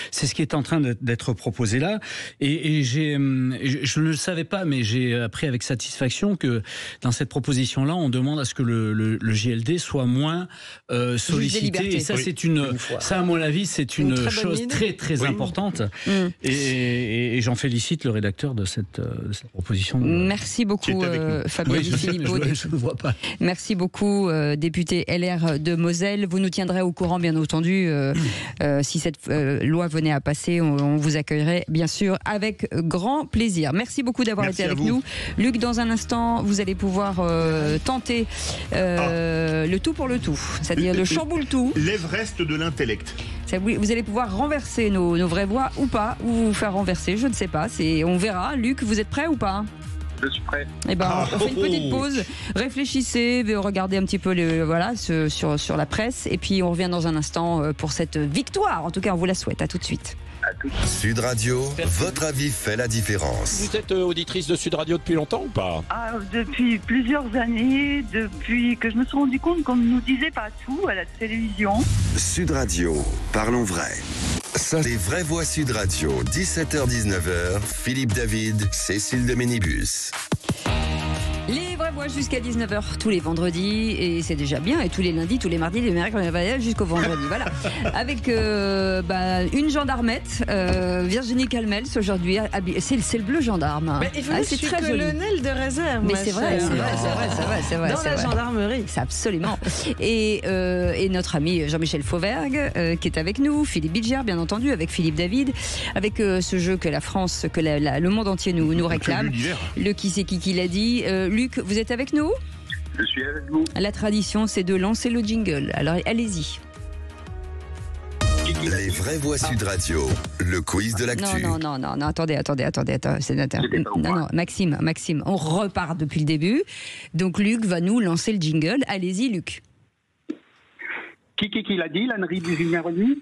est en train d'être proposé là. Et je ne le savais pas, mais j'ai appris avec satisfaction que dans cette proposition-là, on demande à ce que le JLD soit moins sollicité. Et ça, ça, à mon avis, c'est une chose très, très importante. Et j'en félicite le rédacteur de cette proposition. Merci beaucoup, Fabien Di Filippo. Je ne vois pas. Merci beaucoup, député LR de Moselle. Vous nous tiendrez au courant, bien entendu, si cette loi venait à passer, on vous accueillerait bien sûr avec grand plaisir. Merci beaucoup d'avoir été avec nous. Luc, dans un instant, vous allez pouvoir tenter le tout pour le tout, c'est-à-dire le chamboule tout. L'Everest de l'intellect. Vous allez pouvoir renverser nos vraies voix ou pas, ou vous faire renverser, je ne sais pas. On verra. Luc, vous êtes prêt ou pas ? Je suis prêt. Eh ben, on fait une petite pause. Réfléchissez, regardez un petit peu sur la presse, et puis on revient dans un instant pour cette victoire. En tout cas, on vous la souhaite. À tout de suite. Sud Radio, votre avis fait la différence. Vous êtes auditrice de Sud Radio depuis longtemps ou pas ? Depuis plusieurs années, depuis que je me suis rendu compte qu'on ne nous disait pas tout à la télévision. Sud Radio, parlons vrai. Ça, c'est Vraies Voix Sud Radio, 17h-19h, Philippe David, Cécile de Ménibus. Les vraies voix jusqu'à 19h tous les vendredis, et c'est déjà bien, et tous les lundis, tous les mardis, les mercredis, jusqu'au vendredi, voilà. Avec une gendarmette, Virginie Calmels aujourd'hui, c'est le bleu gendarme. C'est très colonel de réserve. Mais c'est vrai, c'est vrai. Dans la gendarmerie. C'est absolument. Et notre ami Jean-Michel Fauvergue, qui est avec nous, Philippe Bilger, bien entendu, avec Philippe David, avec ce jeu que la France, que le monde entier nous réclame. Le qui c'est qui l'a dit. Luc, vous êtes avec nous ? Je suis avec vous. La tradition, c'est de lancer le jingle. Alors, allez-y. Les Vraies Voix Sud Radio, le quiz de l'actu. Non, attendez. Non, Maxime, on repart depuis le début. Donc, Luc va nous lancer le jingle. Allez-y, Luc. Qui l'a dit, l'ânerie du Julien Remy?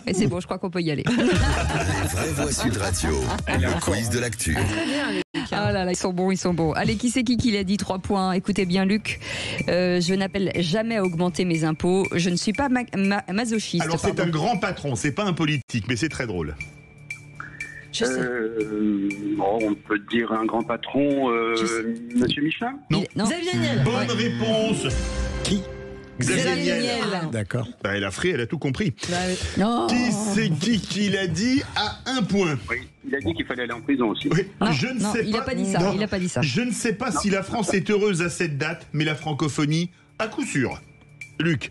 Et c'est bon, je crois qu'on peut y aller. Les Vraies Voix Sud Radio, le quiz de l'actu. Très bien, Luc. Ah là là, ils sont bons. Allez, qui c'est qui l'a dit? 3 points. Écoutez bien, Luc. Je n'appelle jamais à augmenter mes impôts. Je ne suis pas masochiste. Alors, c'est un grand patron, c'est pas un politique, mais c'est très drôle. On peut dire un grand patron, Monsieur Michelin? Non. Xavier Niel. Bonne réponse. Qui? Xavier Niel. D'accord. Bah, elle a frais, elle a tout compris. Non. Qui l'a dit à 1 point? Oui, il a dit qu'il fallait aller en prison aussi. Oui. Non, Je ne non, sais il pas. n'a pas dit ça. Non. Il n'a pas dit ça. Je ne sais pas si la France est heureuse à cette date, mais la francophonie, à coup sûr. Luc.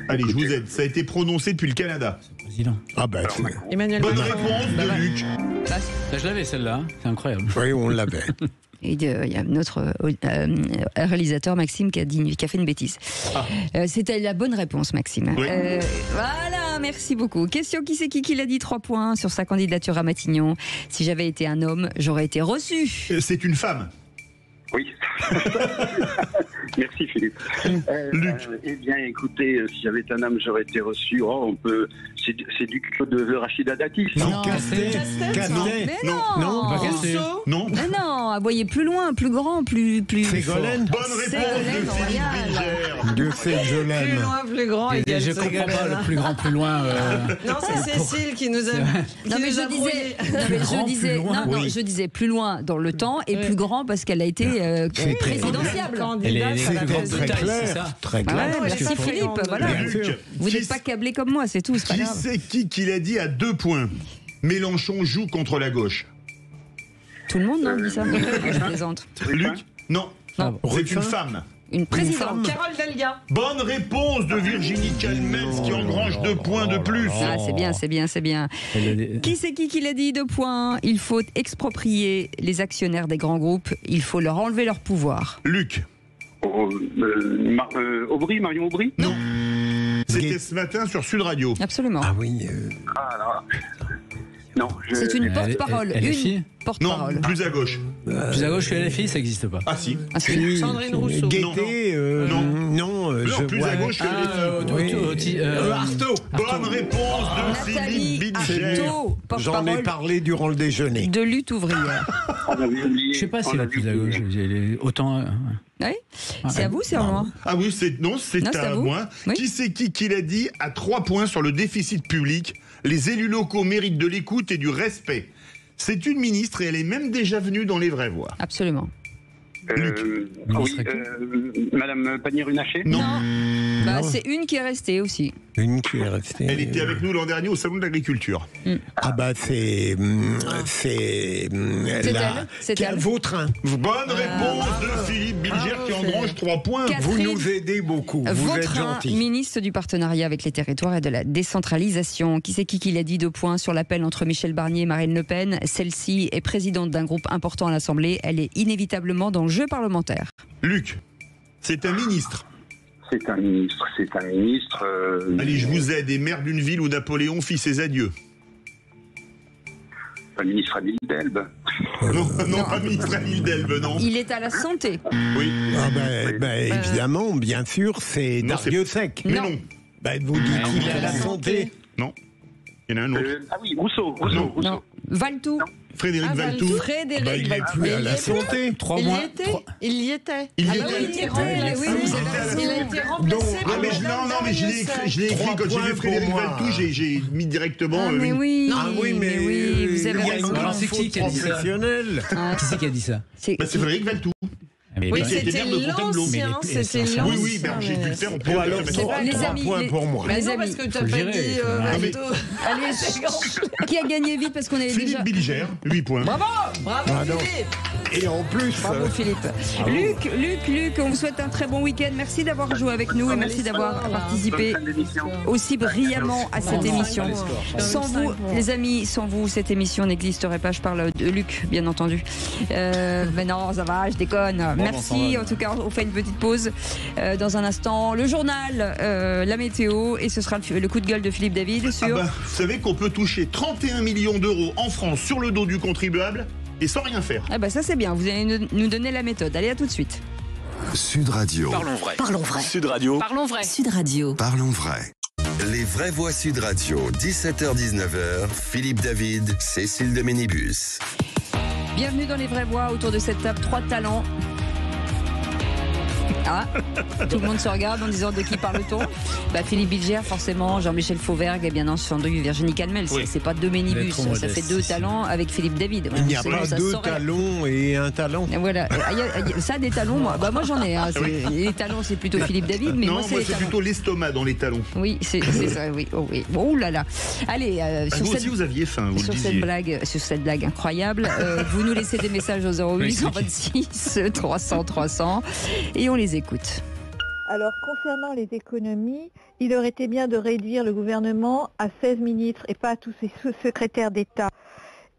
Allez, je vous aide. Ça a été prononcé depuis le Canada. Président. Ah bah, Emmanuel Bonne Macron. réponse de Luc. Je l'avais celle-là, hein. C'est incroyable. oui, on l'avait. Et il y a notre réalisateur Maxime qui a fait une bêtise. C'était la bonne réponse, Maxime. Oui. Voilà, merci beaucoup. Question, qui c'est qui l'a dit 3 points sur sa candidature à Matignon? Si j'avais été un homme, j'aurais été reçu. C'est une femme. Oui. Merci Philippe. Luc. Eh bien, écoutez, si j'avais été un homme, j'aurais été reçu. C'est du de Rachida Dati. Non, Castet. Mais non. Non. Mais non, voyez plus loin, plus grand, plus. Ségolène. Bonne réponse de Philippe Bilger. Dieu sait que je Plus l'aime. loin, plus grand. égale Je comprends pas Ségolène. le plus grand, plus loin. Non, c'est Cécile qui nous a. Non mais je disais plus loin dans le temps et plus grand parce qu'elle a été présidentiable. C'était très clair. Très Ah ouais, clair. merci Philippe, voilà. Luc. Vous n'êtes pas câblé comme moi, c'est tout, c'est pas Qui grave. c'est qui l'a dit à 2 points? Mélenchon joue contre la gauche. Tout le monde, non, dit ça. Je plaisante. Luc? Non. Non. C'est une femme. Une présidente. Carole Delga. Bonne réponse de Virginie Calmels qui engrange 2 points de plus. Ah, c'est bien, c'est bien, c'est bien. Qui c'est qui l'a dit 2 points? Il faut exproprier les actionnaires des grands groupes. Il faut leur enlever leur pouvoir. Luc? Marion Aubry? Non. C'était ce matin sur Sud Radio. Absolument. Ah oui. Non. C'est une porte-parole. LFI? Une porte-parole. Non, plus à gauche. Plus à gauche que LFI, ça n'existe pas. Ah si. Ah, c'est- Sandrine Rousseau. Gaieté, Non. non, je plus vois. à gauche que Artaud. Bonne réponse de Nathalie Philippe Bilger. Artaud, J'en ai porte-parole parlé durant le déjeuner. de lutte ouvrière. Je sais pas si elle est plus à gauche. Autant. Oui. C'est à vous, c'est à moi. Ah oui, c'est c'est à à vous. moi. Oui. Qui c'est qui l'a dit à 3 points sur le déficit public? Les élus locaux méritent de l'écoute et du respect. C'est une ministre et elle est même déjà venue dans Les Vraies Voix. Absolument. Madame Pannier-Runacher? Non. Bah, c'est une qui est restée aussi. Une qui est restée. Elle était avec nous l'an dernier au Salon de l'Agriculture. Ah bah c'est C'est elle. Vautrin. Bonne réponse de Philippe Bilger qui engrange 3 points. Vous nous aidez beaucoup. Vous êtes Vautrin, gentil. ministre du partenariat avec les territoires et de la décentralisation. Qui c'est qui l'a dit 2 points sur l'appel entre Michel Barnier et Marine Le Pen? Celle-ci est présidente d'un groupe important à l'Assemblée. Elle est inévitablement dans le jeu parlementaire. Luc, c'est un ministre. C'est un ministre. Allez, je vous aide. Et maire d'une ville où Napoléon fit ses adieux. Un ministre à l'île d'Elbe. Non, pas ministre à l'île d'Elbe, non. Il est à la santé. Oui. Ah évidemment, bien sûr, c'est Non, Darrieussec. Mais non. Bah, vous dites qu'il est à la santé. Non. Il y en a un autre. Ah oui, Rousseau. Non. Valtou. Frédéric Valtou. Frédéric Bah, il est Valtou. plus à la santé. 3 mois. Il y était. Il y Ah était. bah oui, il y était. Oui, Oui, il a été remplacé par Non, mais Madame je l'ai écrit Trois quand j'ai points vu Frédéric pour moi. Valtou, j'ai mis directement. Ah, mais oui. Ah oui, mais vous avez il y a raison. une Alors, c'est faute qui a dit ça professionnelle. Qui c'est qui a dit ça? C'est C'est Frédéric Valtou. Oui, qui a été c'était maire de Fontainebleau. l'ancien. C'était Oui, l'ancien. Oui, Berger Pulper, on peut Bon, le alors, mettre. c'est les 3 amis, points les- pour moi. les Non, amis. parce que t'as Faut le pas gérer, dit mais- Valto. Allez, qui a gagné vite parce qu'on est déjà. Philippe Bilger, 8 points. Bravo Pardon. Philippe. Et en plus, Bravo Philippe. Luc, on vous souhaite un très bon week-end. Merci d'avoir joué avec nous et merci d'avoir participé aussi brillamment à cette émission. Sans vous, les amis, sans vous, cette émission n'existerait pas. Je parle de Luc, bien entendu. Mais non, ça va, je déconne. Merci. En tout cas, on fait une petite pause. Dans un instant, le journal, la météo et ce sera le coup de gueule de Philippe David sur. Vous savez qu'on peut toucher 31 millions d'euros en France sur le dos du contribuable et sans rien faire. Ah bah ça c'est bien. Vous allez nous donner la méthode. Allez, à tout de suite. Sud Radio. Parlons vrai. Parlons vrai. Sud Radio. Parlons vrai. Sud Radio. Parlons vrai. Les vraies voix Sud Radio, 17h-19h, Philippe David, Cécile de Ménibus. Bienvenue dans les vraies voix autour de cette table. 3 talents Ah, tout le monde se regarde en disant de qui parle-t-on? Philippe Bilger, forcément, Jean-Michel Fauvergue et bien entendu Virginie Calmel. Oui. C'est pas deux Ménibus, ça fait deux talents avec Philippe David. Il n'y a pas deux talons et un talent. Voilà, ça des talons, moi j'en ai. Les talons, c'est plutôt Philippe David, mais moi c'est plutôt l'estomac dans les talons. Oui, c'est ça, oui. Oh, oui. Oh là là. Allez, vous aussi vous aviez faim, vous sur le disiez. Sur cette blague incroyable, vous nous laissez des messages au 0826 300 300 et on les écoute. Alors, concernant les économies, il aurait été bien de réduire le gouvernement à 16 ministres et pas à tous ses sous-secrétaires d'État.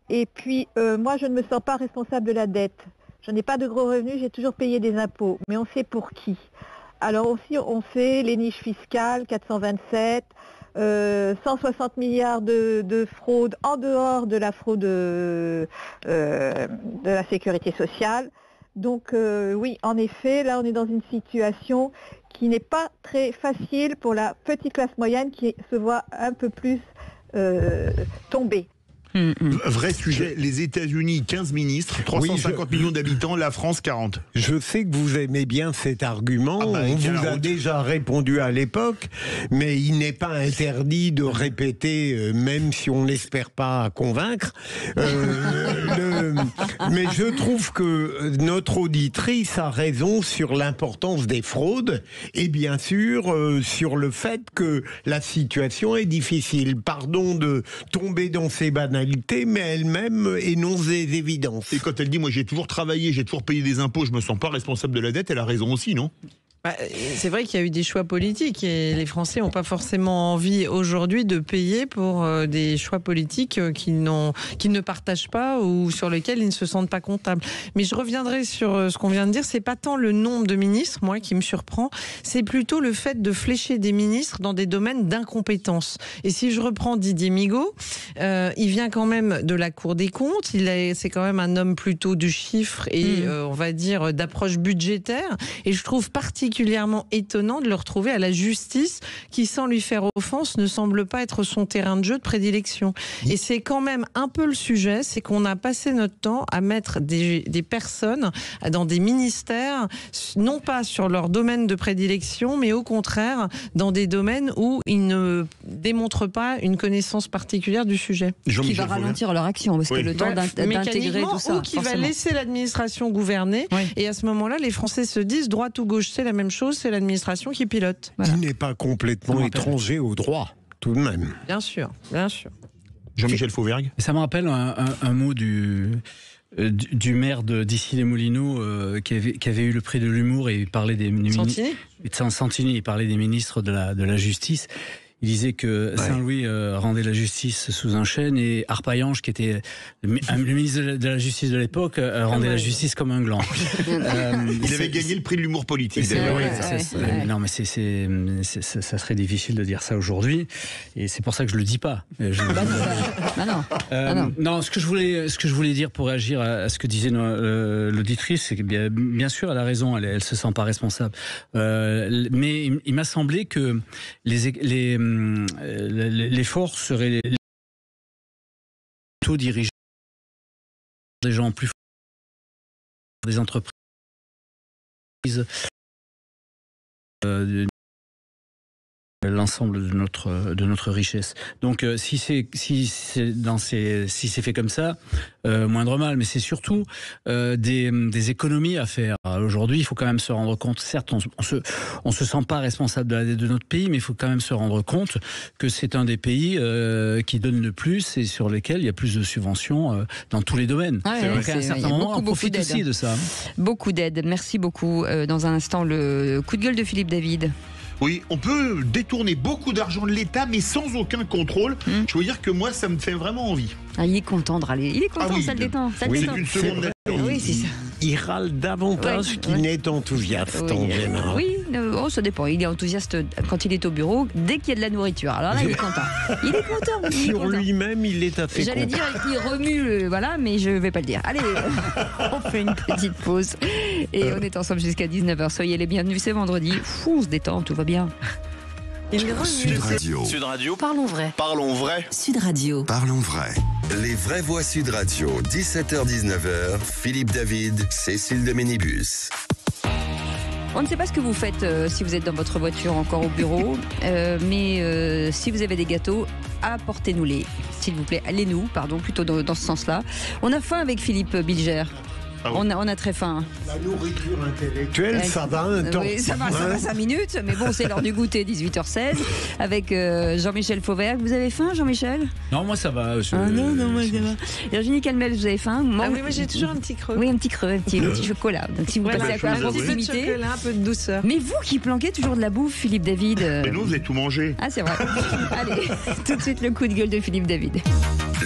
Et puis, moi, je ne me sens pas responsable de la dette. Je n'ai pas de gros revenus, j'ai toujours payé des impôts. Mais on sait pour qui. Alors aussi, on sait les niches fiscales, 427, 160 milliards de fraude en dehors de la fraude de la sécurité sociale. Donc oui, en effet, là on est dans une situation qui n'est pas très facile pour la petite classe moyenne qui se voit un peu plus tomber. Vrai sujet, les États-Unis, 15 ministres, 350 millions d'habitants, la France, 40. Je sais que vous aimez bien cet argument, on vous a déjà répondu à l'époque, mais il n'est pas interdit de répéter, même si on n'espère pas convaincre. Mais je trouve que notre auditrice a raison sur l'importance des fraudes et bien sûr sur le fait que la situation est difficile. Pardon de tomber dans ces banalités, mais elle-même énonce des évidences. Et quand elle dit, moi j'ai toujours travaillé, j'ai toujours payé des impôts, je me sens pas responsable de la dette, elle a raison aussi, non ? C'est vrai qu'il y a eu des choix politiques et les Français n'ont pas forcément envie aujourd'hui de payer pour des choix politiques qu'ils ne partagent pas ou sur lesquels ils ne se sentent pas comptables. Mais je reviendrai sur ce qu'on vient de dire. C'est pas tant le nombre de ministres, moi, qui me surprend, c'est plutôt le fait de flécher des ministres dans des domaines d'incompétence. Et si je reprends Didier Migaud, il vient quand même de la Cour des comptes. C'est quand même un homme plutôt du chiffre et on va dire d'approche budgétaire. Et je trouve particulièrement étonnant de le retrouver à la justice qui, sans lui faire offense, ne semble pas être son terrain de jeu de prédilection. Et c'est quand même un peu le sujet, c'est qu'on a passé notre temps à mettre des personnes dans des ministères, non pas sur leur domaine de prédilection, mais au contraire dans des domaines où ils ne démontrent pas une connaissance particulière du sujet. Qui va ralentir leur action, parce que le temps d'intégrer tout ça. Ou qui va laisser l'administration gouverner. Et à ce moment-là, les Français se disent droite ou gauche, c'est la même chose, c'est l'administration qui pilote. Voilà. Il n'est pas complètement étranger au droit, tout de même. Bien sûr, bien sûr. Jean-Michel Fauvergue. Ça me rappelle un mot du maire d'Issy-les-Moulineaux qui avait eu le prix de l'humour et il parlait des Santini, il parlait des ministres de la justice. Il disait que Saint-Louis rendait la justice sous un chêne et Arpaillange, qui était le ministre de la Justice de l'époque, rendait la justice comme un gland. Il avait gagné le prix de l'humour politique. Non, mais ça serait difficile de dire ça aujourd'hui, et c'est pour ça que je le dis pas. Non, ce que je voulais dire pour réagir à ce que disait l'auditrice, c'est que bien sûr, elle a raison, elle se sent pas responsable. Mais il m'a semblé que l'effort serait plutôt dirigé des gens plus forts, des entreprises, l'ensemble de notre richesse. Donc si c'est fait comme ça, moindre mal, mais c'est surtout des économies à faire. Aujourd'hui, il faut quand même se rendre compte, certes, on se sent pas responsable de la dette de notre pays, mais il faut quand même se rendre compte que c'est un des pays qui donne le plus et sur lesquels il y a plus de subventions dans tous les domaines. Donc à un certain moment, on profite aussi de ça. Beaucoup d'aide. Merci beaucoup. Dans un instant, le coup de gueule de Philippe David. Oui, on peut détourner beaucoup d'argent de l'État, mais sans aucun contrôle. Je veux dire que moi, ça me fait vraiment envie. Il est content de râler. Il est content, ça le détend. C'est une seconde. Oui, c'est ça. Il râle davantage qu'il n'est enthousiaste en général. Oui, ça dépend. Il est enthousiaste quand il est au bureau, dès qu'il y a de la nourriture. Alors là, il est content. Il est content. Sur lui-même, il est assez content. J'allais dire qu'il remue, mais je ne vais pas le dire. Allez, on fait une petite pause. Et on est ensemble jusqu'à 19h. Soyez les bienvenus, c'est vendredi. On se détend, tout va bien. Sud Radio. Sud Radio. Parlons vrai. Parlons vrai. Sud Radio. Parlons vrai. Les vraies voix Sud Radio, 17h-19h, Philippe David, Cécile de Ménibus. On ne sait pas ce que vous faites si vous êtes dans votre voiture encore au bureau, mais si vous avez des gâteaux, apportez-nous-les, s'il vous plaît. Allez-nous, pardon, plutôt dans ce sens-là. On a faim avec Philippe Bilger. Ah oui. On a très faim. La nourriture intellectuelle, ça va un temps. Oui, ça va 5 minutes, mais bon, c'est l'heure du goûter, 18h16, avec Jean-Michel Fauvert. Vous avez faim, Jean-Michel ? Non, moi ça va. Non, moi ça va. Virginie Calmel, vous avez faim ? Oui, moi j'ai toujours un petit creux. Oui, un petit creux, un petit chocolat. Donc si vous passez à quoi ? Un petit peu de chocolat, un peu de douceur. Mais vous qui planquez toujours de la bouffe, Philippe David. Mais nous, vous avez tout mangé. Ah, c'est vrai. Allez, tout de suite le coup de gueule de Philippe David.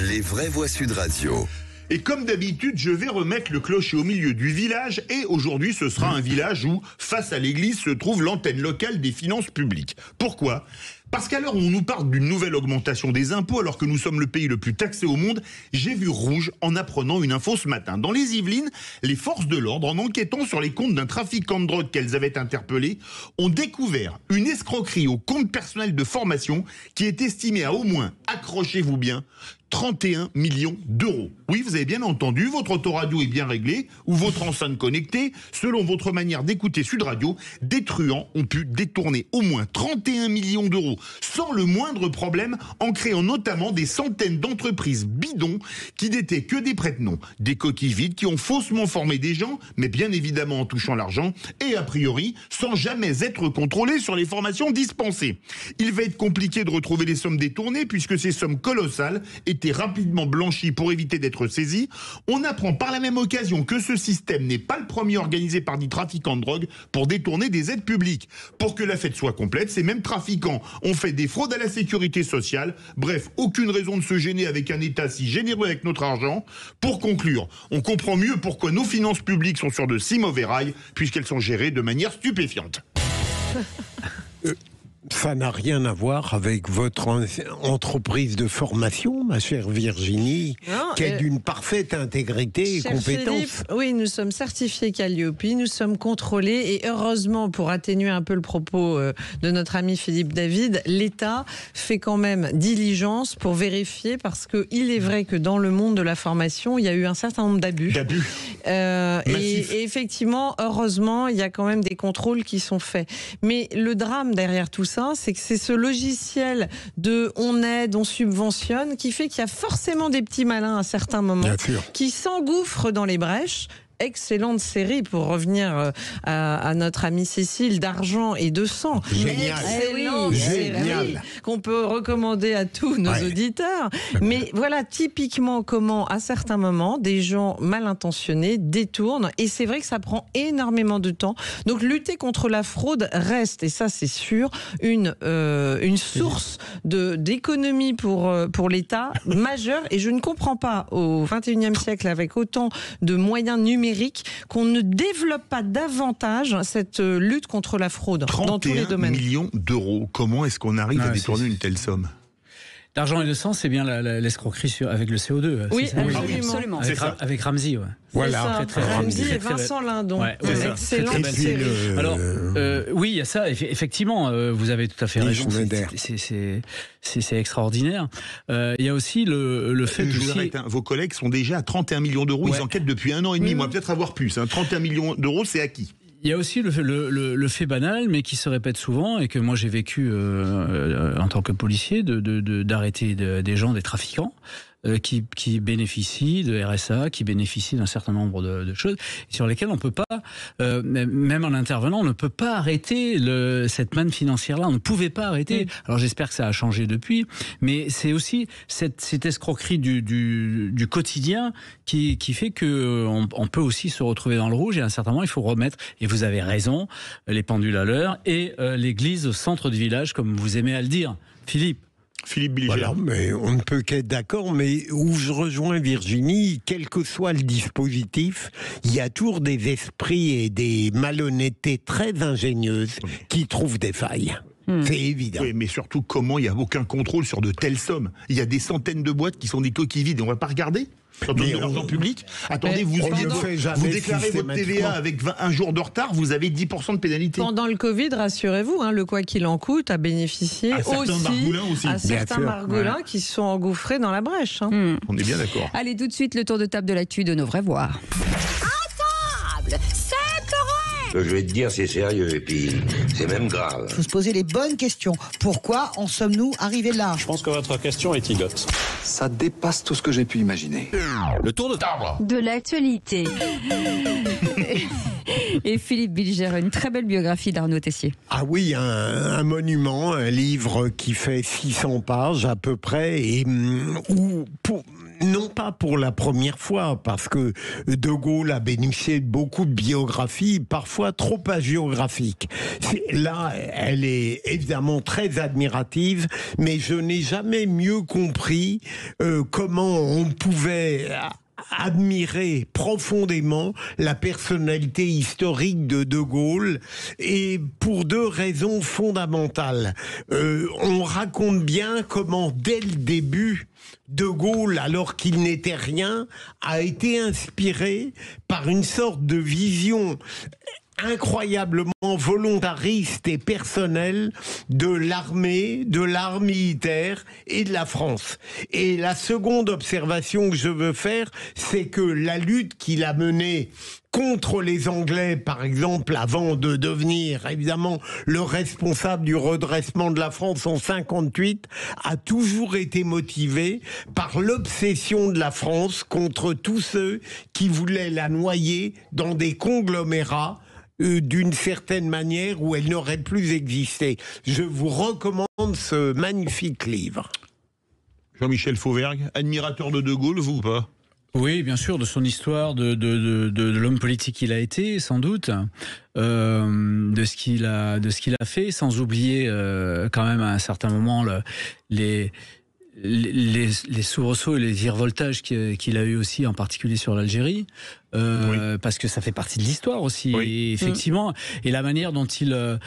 Les vraies voix Sud Radio. Et comme d'habitude, je vais remettre le clocher au milieu du village et aujourd'hui, ce sera un village où, face à l'église, se trouve l'antenne locale des finances publiques. Pourquoi ? Parce qu'à l'heure où on nous parle d'une nouvelle augmentation des impôts, alors que nous sommes le pays le plus taxé au monde, j'ai vu rouge en apprenant une info ce matin. Dans les Yvelines, les forces de l'ordre, en enquêtant sur les comptes d'un trafiquant de drogue qu'elles avaient interpellé, ont découvert une escroquerie au compte personnel de formation qui est estimée à au moins, accrochez-vous bien, 31 millions d'euros. Oui, vous avez bien entendu, votre autoradio est bien réglé, ou votre enceinte connectée, selon votre manière d'écouter Sud Radio, des truands ont pu détourner au moins 31 millions d'euros sans le moindre problème, en créant notamment des centaines d'entreprises bidons qui n'étaient que des prête-noms, des coquilles vides qui ont faussement formé des gens, mais bien évidemment en touchant l'argent, et a priori sans jamais être contrôlés sur les formations dispensées. Il va être compliqué de retrouver les sommes détournées puisque ces sommes colossales étaient rapidement blanchies pour éviter d'être saisies. On apprend par la même occasion que ce système n'est pas le premier organisé par des trafiquants de drogue pour détourner des aides publiques. Pour que la fête soit complète, ces mêmes trafiquants ont fait des fraudes à la sécurité sociale. Bref, aucune raison de se gêner avec un État si généreux avec notre argent. Pour conclure, on comprend mieux pourquoi nos finances publiques sont sur de si mauvais rails, puisqu'elles sont gérées de manière stupéfiante. Ça n'a rien à voir avec votre entreprise de formation, ma chère Virginie, qui est d'une parfaite intégrité et compétence. Philippe, oui, nous sommes certifiés Calliope, nous sommes contrôlés et heureusement, pour atténuer un peu le propos de notre ami Philippe David, l'État fait quand même diligence pour vérifier parce qu'il est vrai que dans le monde de la formation, il y a eu un certain nombre d'abus. Et effectivement, heureusement, il y a quand même des contrôles qui sont faits. Mais le drame derrière tout ça, c'est que c'est ce logiciel de on aide, on subventionne qui fait qu'il y a forcément des petits malins à certains moments qui s'engouffrent dans les brèches. Excellente série, pour revenir à notre amie Cécile, d'Argent et de sang. Excellente série qu'on peut recommander à tous nos auditeurs. Mais voilà typiquement comment, à certains moments, des gens mal intentionnés détournent. Et c'est vrai que ça prend énormément de temps. Donc lutter contre la fraude reste, et ça c'est sûr, une source d'économie pour l'État majeure. Et je ne comprends pas, au XXIe siècle, avec autant de moyens numériques, qu'on ne développe pas davantage cette lutte contre la fraude dans tous les domaines. 31 millions d'euros. Comment est-ce qu'on arrive à détourner une telle somme ? D'argent et de sang, c'est bien l'escroquerie avec le CO2. Oui, absolument. Avec Ramsey, ouais. Voilà, Ramsey et Vincent Lindon. Excellente série. Alors, oui, il y a ça. Effectivement, vous avez tout à fait raison. C'est extraordinaire. Il y a aussi le fait que vos collègues sont déjà à 31 millions d'euros. Ils enquêtent depuis 1 an et demi. Moi, peut-être avoir plus. 31 millions d'euros, c'est acquis. Il y a aussi le fait banal, mais qui se répète souvent, et que moi j'ai vécu en tant que policier, d'arrêter des gens, des trafiquants, qui bénéficient de RSA, qui bénéficient d'un certain nombre de choses, sur lesquelles on peut pas, même en intervenant, on ne peut pas arrêter cette manne financière-là. On ne pouvait pas arrêter. Alors j'espère que ça a changé depuis, mais c'est aussi cette escroquerie du quotidien qui fait que on peut aussi se retrouver dans le rouge, et à un certain moment il faut remettre, et vous avez raison, les pendules à l'heure, et l'église au centre du village, comme vous aimez à le dire, Philippe Bilger. Voilà, mais on ne peut qu'être d'accord, mais où je rejoins Virginie, quel que soit le dispositif, il y a toujours des esprits et des malhonnêtetés très ingénieuses qui trouvent des failles. C'est évident. Oui, mais surtout, comment il n'y a aucun contrôle sur de telles sommes ? Il y a des centaines de boîtes qui sont des coquilles vides et on ne va pas regarder ? Quand on donne de l'argent public, attendez, vous déclarez votre TVA avec un jour de retard, vous avez 10% de pénalité. Pendant le Covid, rassurez-vous, le quoi qu'il en coûte a bénéficié à certains margolins qui se sont engouffrés dans la brèche. On est bien d'accord. Allez, tout de suite, le tour de table de l'actu de nos vrais voix. À table, c'est correct. Je vais te dire, c'est sérieux, et puis c'est même grave. Il faut se poser les bonnes questions. Pourquoi en sommes-nous arrivés là? Je pense que votre question est idiote. Ça dépasse tout ce que j'ai pu imaginer. Le tour de table de l'actualité. Et Philippe Bilger, une très belle biographie d'Arnaud Tessier. Ah oui, un monument, un livre qui fait 600 pages à peu près, et non pas pour la première fois, parce que De Gaulle a bénéficié de beaucoup de biographies, parfois trop hagiographiques. Là, elle est évidemment très admirative, mais je n'ai jamais mieux compris comment on pouvait admirer profondément la personnalité historique de De Gaulle, et pour 2 raisons fondamentales. On raconte bien comment, dès le début, De Gaulle, alors qu'il n'était rien, a été inspiré par une sorte de vision incroyablement volontariste et personnelle de l'armée, de l'art militaire et de la France. Et la seconde observation que je veux faire, c'est que la lutte qu'il a menée contre les Anglais, par exemple, avant de devenir évidemment le responsable du redressement de la France en 58, a toujours été motivé par l'obsession de la France contre tous ceux qui voulaient la noyer dans des conglomérats d'une certaine manière où elle n'aurait plus existé. Je vous recommande ce magnifique livre. Jean-Michel Fauvergue, admirateur de Gaulle, vous ou pas? Oui, bien sûr, de son histoire, de l'homme politique qu'il a été, sans doute, de ce qu'il a fait, sans oublier quand même à un certain moment les soubresauts et les virevoltages qu'il a eu aussi, en particulier sur l'Algérie, parce que ça fait partie de l'histoire aussi, et effectivement, et la manière dont il a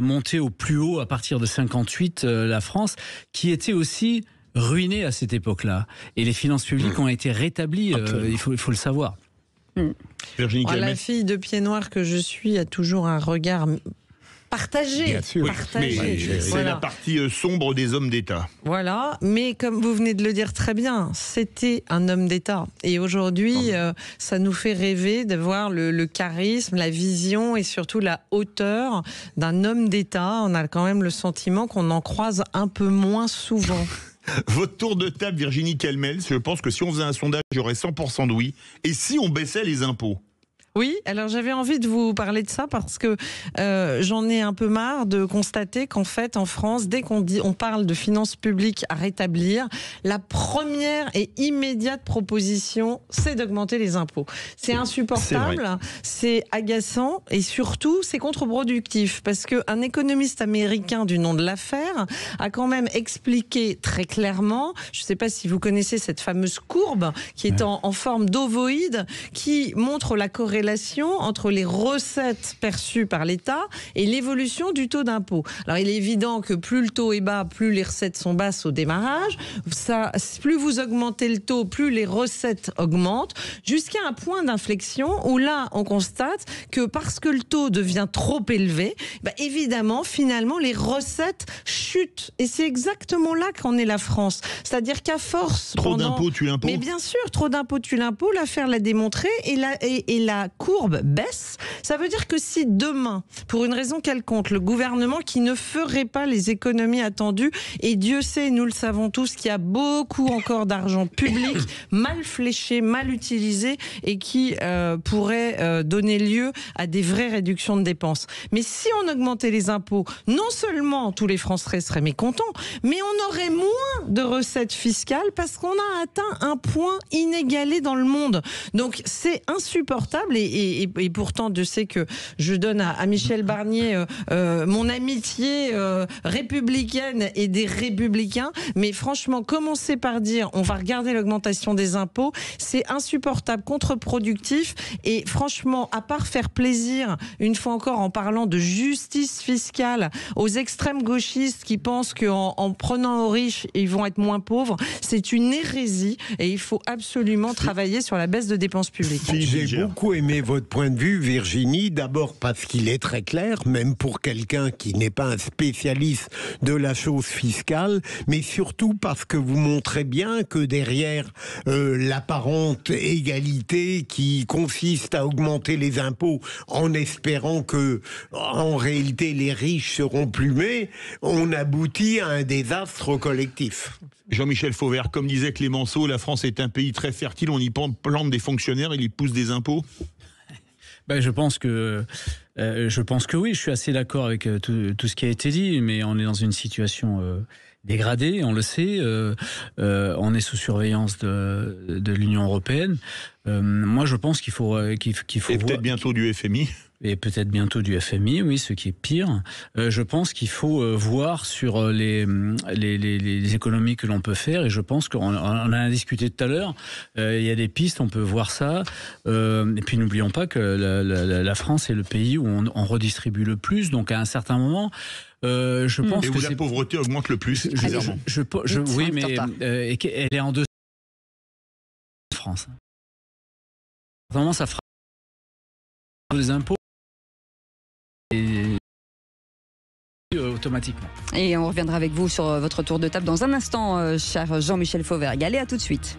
monté au plus haut à partir de 58 la France, qui était aussi ruinée à cette époque-là, et les finances publiques ont été rétablies, il faut le savoir. Virginie Calmet. La fille de pied noir que je suis a toujours un regard partagé. Bien sûr. Partagé. C'est la partie sombre des hommes d'État. Voilà, mais comme vous venez de le dire très bien, c'était un homme d'État. Et aujourd'hui, ça nous fait rêver de voir le charisme, la vision et surtout la hauteur d'un homme d'État. On a quand même le sentiment qu'on en croise un peu moins souvent. Votre tour de table, Virginie Calmels, je pense que si on faisait un sondage, il y aurait 100% de oui. Et si on baissait les impôts? Oui, alors j'avais envie de vous parler de ça parce que j'en ai un peu marre de constater qu'en fait, en France, dès on parle de finances publiques à rétablir, la première et immédiate proposition, c'est d'augmenter les impôts. C'est insupportable, c'est agaçant et surtout, c'est contre-productif parce qu'un économiste américain du nom de l'affaire a quand même expliqué très clairement, je ne sais pas si vous connaissez cette fameuse courbe qui est en forme d'ovoïde, qui montre la corrélation entre les recettes perçues par l'État et l'évolution du taux d'impôt. Alors il est évident que plus le taux est bas, plus les recettes sont basses au démarrage. Plus vous augmentez le taux, plus les recettes augmentent, jusqu'à un point d'inflexion où là on constate que parce que le taux devient trop élevé, évidemment finalement les recettes chutent. Et c'est exactement là qu'en est la France. C'est-à-dire qu'à force... Trop d'impôts tue l'impôt. Mais bien sûr, trop d'impôts tue l'impôt, l'affaire l'a démontré, et la courbe baisse. Ça veut dire que si demain, pour une raison quelconque, le gouvernement qui ne ferait pas les économies attendues, et Dieu sait, nous le savons tous, qu'il y a beaucoup encore d'argent public mal fléché, mal utilisé, et qui pourrait donner lieu à des vraies réductions de dépenses. Mais si on augmentait les impôts, non seulement tous les Français seraient mécontents, mais on aurait moins de recettes fiscales parce qu'on a atteint un point inégalé dans le monde. Donc c'est insupportable. Et pourtant, Dieu sait que je donne à Michel Barnier mon amitié républicaine et des républicains. Mais franchement, commencer par dire on va regarder l'augmentation des impôts, c'est insupportable, contre-productif. Et franchement, à part faire plaisir, une fois encore en parlant de justice fiscale aux extrêmes gauchistes qui pensent qu'en prenant aux riches, ils vont être moins pauvres, c'est une hérésie et il faut absolument travailler sur la baisse de dépenses publiques. J'ai beaucoup aimé aimé votre point de vue, Virginie, d'abord parce qu'il est très clair, même pour quelqu'un qui n'est pas un spécialiste de la chose fiscale, mais surtout parce que vous montrez bien que derrière l'apparente égalité qui consiste à augmenter les impôts en espérant que, en réalité, les riches seront plumés, on aboutit à un désastre collectif. Jean-Michel Fauvert, comme disait Clémenceau, la France est un pays très fertile, on y plante des fonctionnaires, il y pousse des impôts. Je pense que oui, je suis assez d'accord avec tout ce qui a été dit, mais on est dans une situation dégradée, on le sait, on est sous surveillance de l'Union européenne. Moi, je pense qu'il faut et peut-être bientôt du FMI. Et peut-être bientôt du FMI, oui, ce qui est pire. Je pense qu'il faut voir sur les économies que l'on peut faire, et je pense qu'on en a discuté tout à l'heure. Il y a des pistes, on peut voir ça. Et puis n'oublions pas que la France est le pays où on redistribue le plus. Donc à un certain moment, je pense que la pauvreté augmente le plus. Oui, mais elle est en dessous de France. Vraiment, ça fera des impôts. Et automatiquement. Et on reviendra avec vous sur votre tour de table dans un instant, cher Jean-Michel Fauvert. Allez, à tout de suite.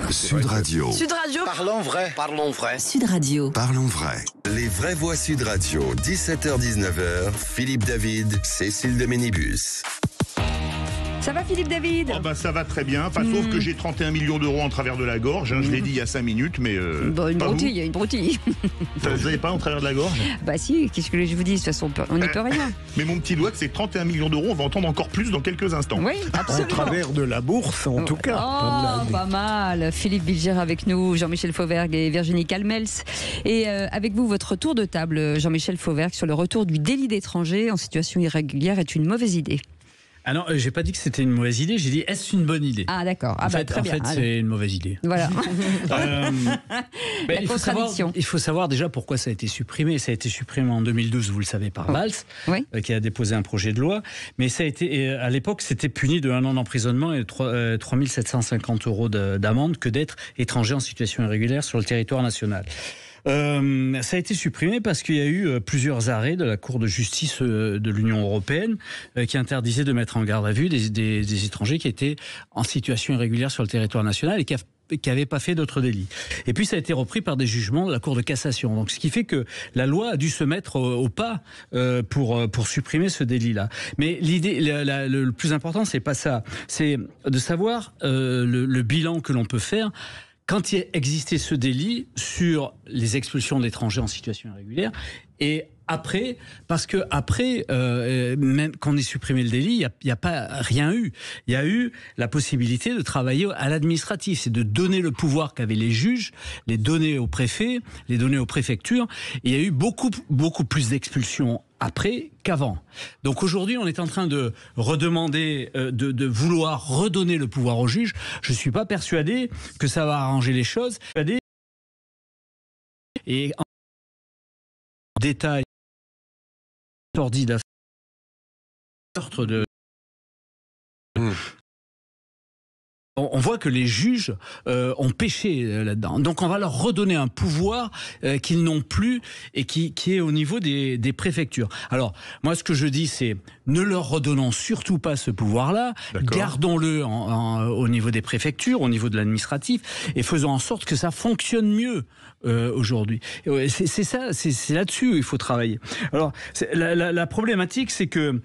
Sud Radio. Sud Radio. Parlons vrai. Parlons vrai. Sud Radio. Parlons vrai. Les vraies voix Sud Radio, 17h-19h, Philippe David, Cécile de Ménibus. Ça va, Philippe David? Ça va très bien, sauf que j'ai 31 millions d'euros en travers de la gorge, je l'ai dit il y a 5 minutes, mais... une broutille. Vous n'avez pas en travers de la gorge? Bah si, qu'est-ce que je vous dis, de toute façon, on n'y peut rien. Mais mon petit doigt, c'est 31 millions d'euros, on va entendre encore plus dans quelques instants. Oui, absolument. En travers de la bourse, en tout cas. Oh, pas mal. Philippe Bilger avec nous, Jean-Michel Fauvergue et Virginie Calmels. Et avec vous, votre tour de table, Jean-Michel Fauvergue, sur le retour du délit d'étranger en situation irrégulière est une mauvaise idée. Ah non, j'ai pas dit que c'était une mauvaise idée, j'ai dit est-ce une bonne idée? Ah d'accord. En fait, c'est une mauvaise idée. Voilà. Il faut savoir déjà pourquoi ça a été supprimé. Ça a été supprimé en 2012, vous le savez, par Valls, qui a déposé un projet de loi. Mais ça a été, à l'époque, c'était puni de 1 an d'emprisonnement et 3 750 € d'amende que d'être étranger en situation irrégulière sur le territoire national. Ça a été supprimé parce qu'il y a eu plusieurs arrêts de la Cour de justice de l'Union européenne qui interdisaient de mettre en garde à vue des étrangers qui étaient en situation irrégulière sur le territoire national et qui n'avaient pas fait d'autres délits. Et puis ça a été repris par des jugements de la Cour de cassation. Donc ce qui fait que la loi a dû se mettre au pas pour supprimer ce délit-là. Mais l'idée, le plus important, c'est pas ça. C'est de savoir le bilan que l'on peut faire quand il existait ce délit sur les expulsions d'étrangers en situation irrégulière, et après, parce que après, même quand on ait supprimé le délit, il n'y a pas rien eu. Il y a eu la possibilité de travailler à l'administratif, c'est de donner le pouvoir qu'avaient les juges, les donner aux préfets, les donner aux préfectures. Et il y a eu beaucoup plus d'expulsions après qu'avant. Donc aujourd'hui, on est en train de redemander, de vouloir redonner le pouvoir aux juges. Je ne suis pas persuadé que ça va arranger les choses. Et en détail, sordide meurtre de... On voit que les juges ont péché là-dedans. Donc on va leur redonner un pouvoir qu'ils n'ont plus et qui est au niveau des préfectures. Alors moi ce que je dis c'est ne leur redonnons surtout pas ce pouvoir-là, gardons-le au niveau des préfectures, au niveau de l'administratif et faisons en sorte que ça fonctionne mieux aujourd'hui. C'est ça, c'est là-dessus où il faut travailler. Alors la problématique c'est que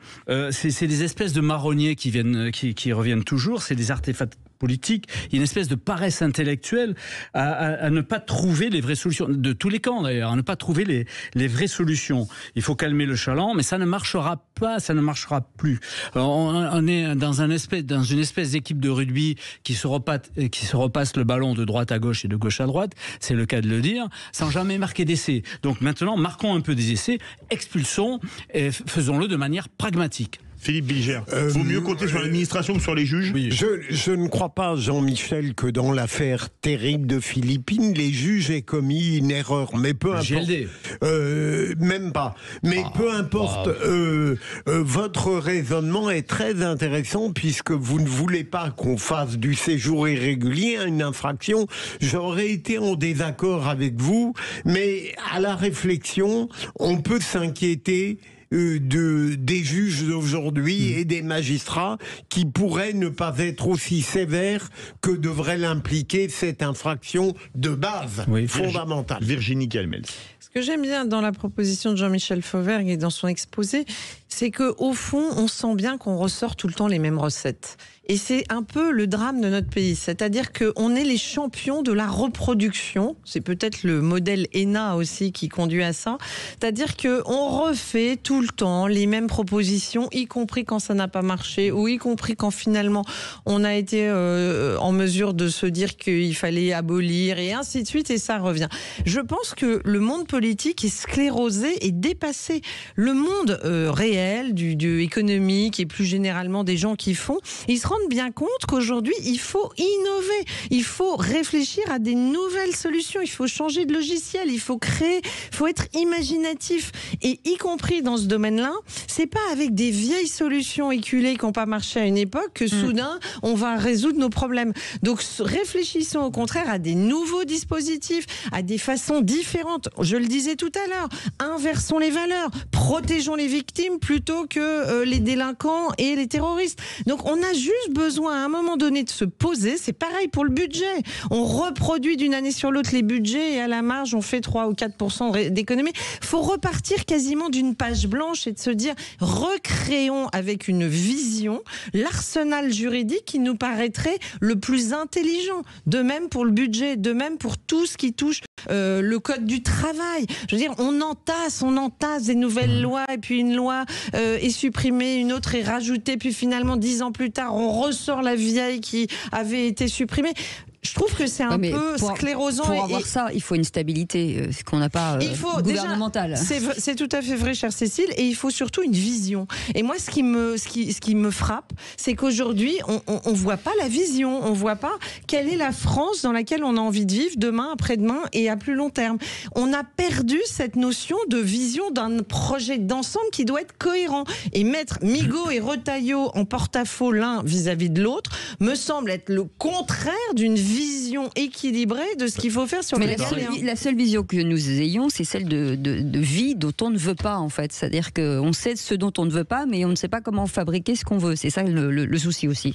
c'est des espèces de marronniers qui reviennent toujours, c'est des artefacts politique, il y a une espèce de paresse intellectuelle à ne pas trouver les vraies solutions, de tous les camps d'ailleurs, à ne pas trouver les vraies solutions. Il faut calmer le chaland, mais ça ne marchera pas, ça ne marchera plus. Alors, on est dans une espèce d'équipe de rugby qui se repasse le ballon de droite à gauche et de gauche à droite, c'est le cas de le dire, sans jamais marquer d'essai. Donc maintenant, marquons un peu des essais, expulsons et faisons-le de manière pragmatique. Philippe Bilger, vaut mieux compter sur l'administration que sur les juges? Je ne crois pas, Jean-Michel, que dans l'affaire terrible de Philippines, les juges aient commis une erreur. Mais peu importe. Même pas. Mais peu importe. Votre raisonnement est très intéressant puisque vous ne voulez pas qu'on fasse du séjour irrégulier une infraction. J'aurais été en désaccord avec vous, mais à la réflexion, on peut s'inquiéter des juges d'aujourd'hui et des magistrats qui pourraient ne pas être aussi sévères que devrait l'impliquer cette infraction de base fondamentale. Virginie Calmels. Ce que j'aime bien dans la proposition de Jean-Michel Fauvergue et dans son exposé, c'est qu'au fond, on sent bien qu'on ressort tout le temps les mêmes recettes. Et c'est un peu le drame de notre pays. C'est-à-dire qu'on est les champions de la reproduction. C'est peut-être le modèle ENA aussi qui conduit à ça. C'est-à-dire qu'on refait tout le temps les mêmes propositions, y compris quand ça n'a pas marché, ou y compris quand finalement on a été en mesure de se dire qu'il fallait abolir, et ainsi de suite, et ça revient. Je pense que le monde politique est sclérosé et dépassé. Le monde réel, du économique et plus généralement des gens qui font, ils se rendent bien compte qu'aujourd'hui, il faut innover, il faut réfléchir à des nouvelles solutions, il faut changer de logiciel, il faut créer, il faut être imaginatif. Et y compris dans ce domaine-là, c'est pas avec des vieilles solutions éculées qui n'ont pas marché à une époque que soudain, on va résoudre nos problèmes. Donc réfléchissons au contraire à des nouveaux dispositifs, à des façons différentes. Je le disais tout à l'heure, inversons les valeurs, protégeons les victimes plutôt que les délinquants et les terroristes. Donc on a juste besoin à un moment donné de se poser. C'est pareil pour le budget. On reproduit d'une année sur l'autre les budgets et à la marge on fait 3 ou 4% d'économie. Il faut repartir quasiment d'une page blanche et de se dire recréons avec une vision l'arsenal juridique qui nous paraîtrait le plus intelligent. De même pour le budget, de même pour tout ce qui touche le code du travail. Je veux dire, on entasse des nouvelles lois et puis une loi est supprimée, une autre est rajoutée, puis finalement 10 ans plus tard on ressort la vieille qui avait été supprimée. Je trouve que c'est un peu sclérosant. Pour avoir ça, il faut une stabilité, ce qu'on n'a pas gouvernementale. C'est tout à fait vrai, chère Cécile, et il faut surtout une vision. Et moi, ce qui me frappe, c'est qu'aujourd'hui, on voit pas la vision, on voit pas quelle est la France dans laquelle on a envie de vivre demain, après-demain et à plus long terme. On a perdu cette notion de vision d'un projet d'ensemble qui doit être cohérent. Et mettre Migaud et Retailleau en porte-à-faux l'un vis-à-vis de l'autre me semble être le contraire d'une vision équilibrée de ce qu'il faut faire sur le terrain. La seule vision que nous ayons, c'est celle de vie dont on ne veut pas, en fait. C'est-à-dire qu'on sait ce dont on ne veut pas, mais on ne sait pas comment fabriquer ce qu'on veut. C'est ça le souci aussi,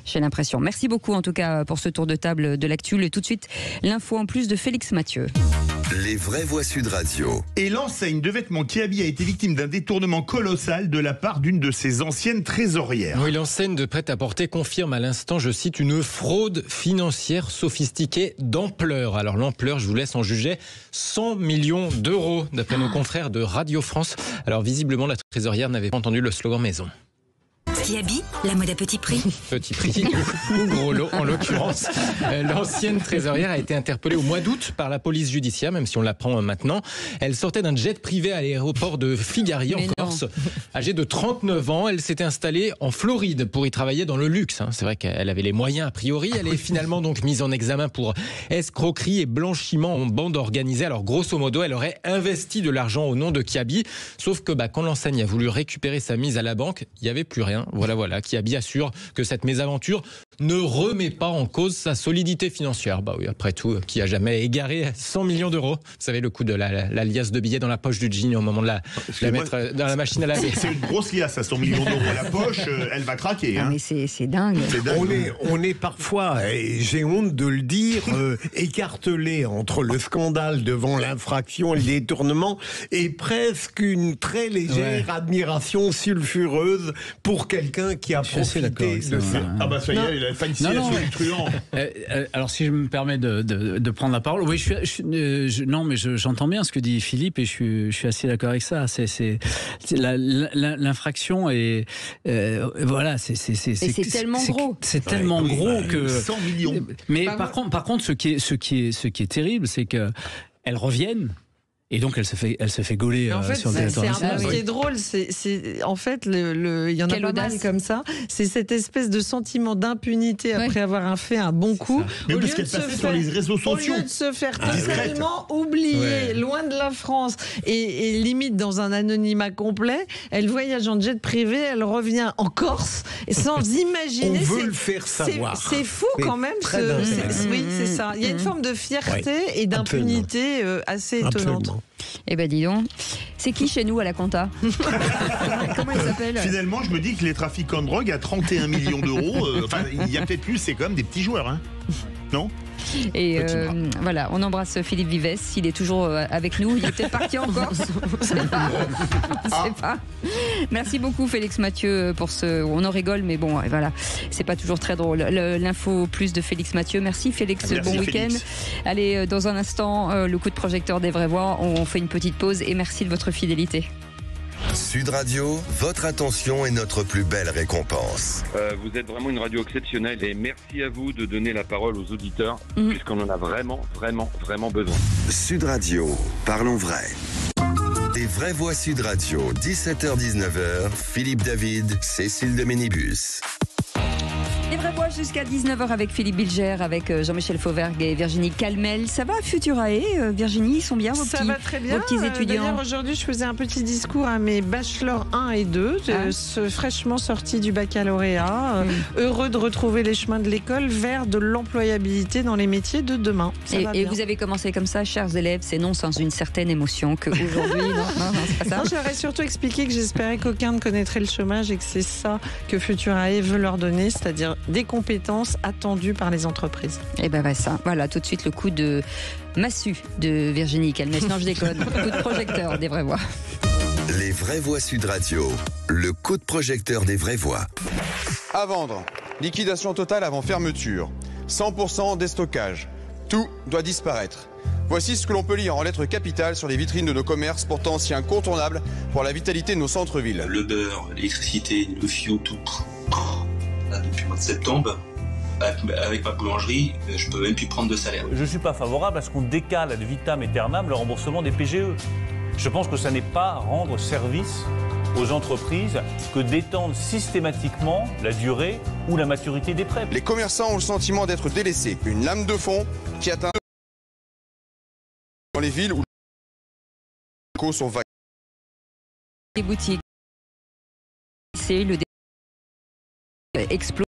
j'ai l'impression. Merci beaucoup, en tout cas, pour ce tour de table de l'actu. Et tout de suite, l'info en plus de Félix Mathieu. Les vraies voix Sud Radio. Et l'enseigne de vêtements Kiabi a été victime d'un détournement colossal de la part d'une de ses anciennes trésorières. Oui, l'enseigne de prêt-à-porter confirme à l'instant, je cite, une fraude financière sophistiquée d'ampleur. Alors l'ampleur, je vous laisse en juger, 100 millions d'euros, d'après nos confrères de Radio France. Alors visiblement, la trésorière n'avait pas entendu le slogan maison. Kiabi, la mode à petit prix. Petit prix ou gros lot en l'occurrence. L'ancienne trésorière a été interpellée au mois d'août par la police judiciaire, même si on l'apprend maintenant. Elle sortait d'un jet privé à l'aéroport de Figari en Corse. Âgée de 39 ans, elle s'était installée en Floride pour y travailler dans le luxe. C'est vrai qu'elle avait les moyens a priori. Elle est finalement donc mise en examen pour escroquerie et blanchiment en bande organisée. Alors grosso modo, elle aurait investi de l'argent au nom de Kiabi. Sauf que quand l'enseigne a voulu récupérer sa mise à la banque, il n'y avait plus rien. Voilà, Kiabi assure que cette mésaventure ne remet pas en cause sa solidité financière. Bah oui, après tout, qui a jamais égaré 100 millions d'euros? Vous savez, le coup de la liasse de billets dans la poche du jean au moment de la mettre dans la machine à laver. C'est une grosse liasse à 100 millions d'euros. La poche, elle va craquer. Mais c'est dingue. On est parfois, et j'ai honte de le dire, écartelé entre le scandale devant l'infraction et le détournement et presque une très légère admiration sulfureuse pour quelqu'un qui a profité de ça. Ah bah ça y est, il a fascination du truand. Alors si je me permets de prendre la parole, oui, j'entends bien ce que dit Philippe et je suis assez d'accord avec ça. C'est l'infraction et voilà, c'est tellement gros. C'est tellement gros que 100 millions. Mais par contre, ce qui est terrible, c'est que elles reviennent. Et donc elle se fait gauler en fait, sur le territoire national. Ce qui est drôle, en fait, il y en a pas mal comme ça. C'est cette espèce de sentiment d'impunité après avoir fait un bon coup. Mais parce qu'elle passait sur les réseaux sociaux. Au lieu de se faire totalement oublier, loin de la France, et limite dans un anonymat complet, elle voyage en jet privé, elle revient en Corse, et sans imaginer. On veut le faire savoir. C'est fou quand même. Oui, c'est ça. Il y a une forme de fierté et d'impunité assez étonnante. Eh ben dis donc, c'est qui chez nous à la compta? Comment il s'appelle? Finalement, je me dis que les trafiquants de drogue à 31 millions d'euros, il y a peut-être plus, c'est quand même des petits joueurs, hein. Non? Et voilà, on embrasse Philippe Vives, il est toujours avec nous, il est peut-être parti en Corse. On sait pas. Merci beaucoup Félix Mathieu pour ce... On en rigole, mais bon, voilà, c'est pas toujours très drôle. L'info plus de Félix Mathieu. Merci Félix, bon week-end. Allez, dans un instant, le coup de projecteur des vraies voix, on fait une petite pause et merci de votre fidélité. Sud Radio, votre attention est notre plus belle récompense. Vous êtes vraiment une radio exceptionnelle et merci à vous de donner la parole aux auditeurs puisqu'on en a vraiment besoin. Sud Radio, parlons vrai. Des vraies voix Sud Radio, 17h-19h, Philippe David, Cécile de Ménibus. Les vraies voix jusqu'à 19h avec Philippe Bilger, avec Jean-Michel Fauvergue et Virginie Calmel. Ça va Futurae, Virginie, ils sont bien vos Ça va très bien. Vos petits étudiants. D'ailleurs, aujourd'hui, je faisais un petit discours à mes bachelors 1 et 2, fraîchement sortis du baccalauréat, heureux de retrouver les chemins de l'école vers de l'employabilité dans les métiers de demain. Et vous avez commencé comme ça, chers élèves, c'est non sans une certaine émotion qu'aujourd'hui, non, c'est pas ça. Non, j'aurais surtout expliqué que j'espérais qu'aucun ne connaîtrait le chômage et que c'est ça que Futurae veut leur donner, c'est-à-dire des compétences attendues par les entreprises. Et ben ça, voilà, tout de suite le coup de massue de Virginie Calmès. Non, je déconne. Coup de projecteur des vraies voix. Les vraies voix Sud Radio, le coup de projecteur des vraies voix. À vendre, liquidation totale avant fermeture, 100% déstockage, tout doit disparaître. Voici ce que l'on peut lire en lettres capitales sur les vitrines de nos commerces, pourtant si incontournables pour la vitalité de nos centres-villes. Le beurre, l'électricité, le fioul, tout. Là, depuis le mois de septembre, avec ma boulangerie, je peux même plus prendre de salaire. Je ne suis pas favorable à ce qu'on décale ad vitam aeternam le remboursement des PGE. Je pense que ça n'est pas rendre service aux entreprises que d'étendre systématiquement la durée ou la maturité des prêts. Les commerçants ont le sentiment d'être délaissés, une lame de fond qui atteint dans les villes où les locaux sont vagues. Les boutiques, c'est le explose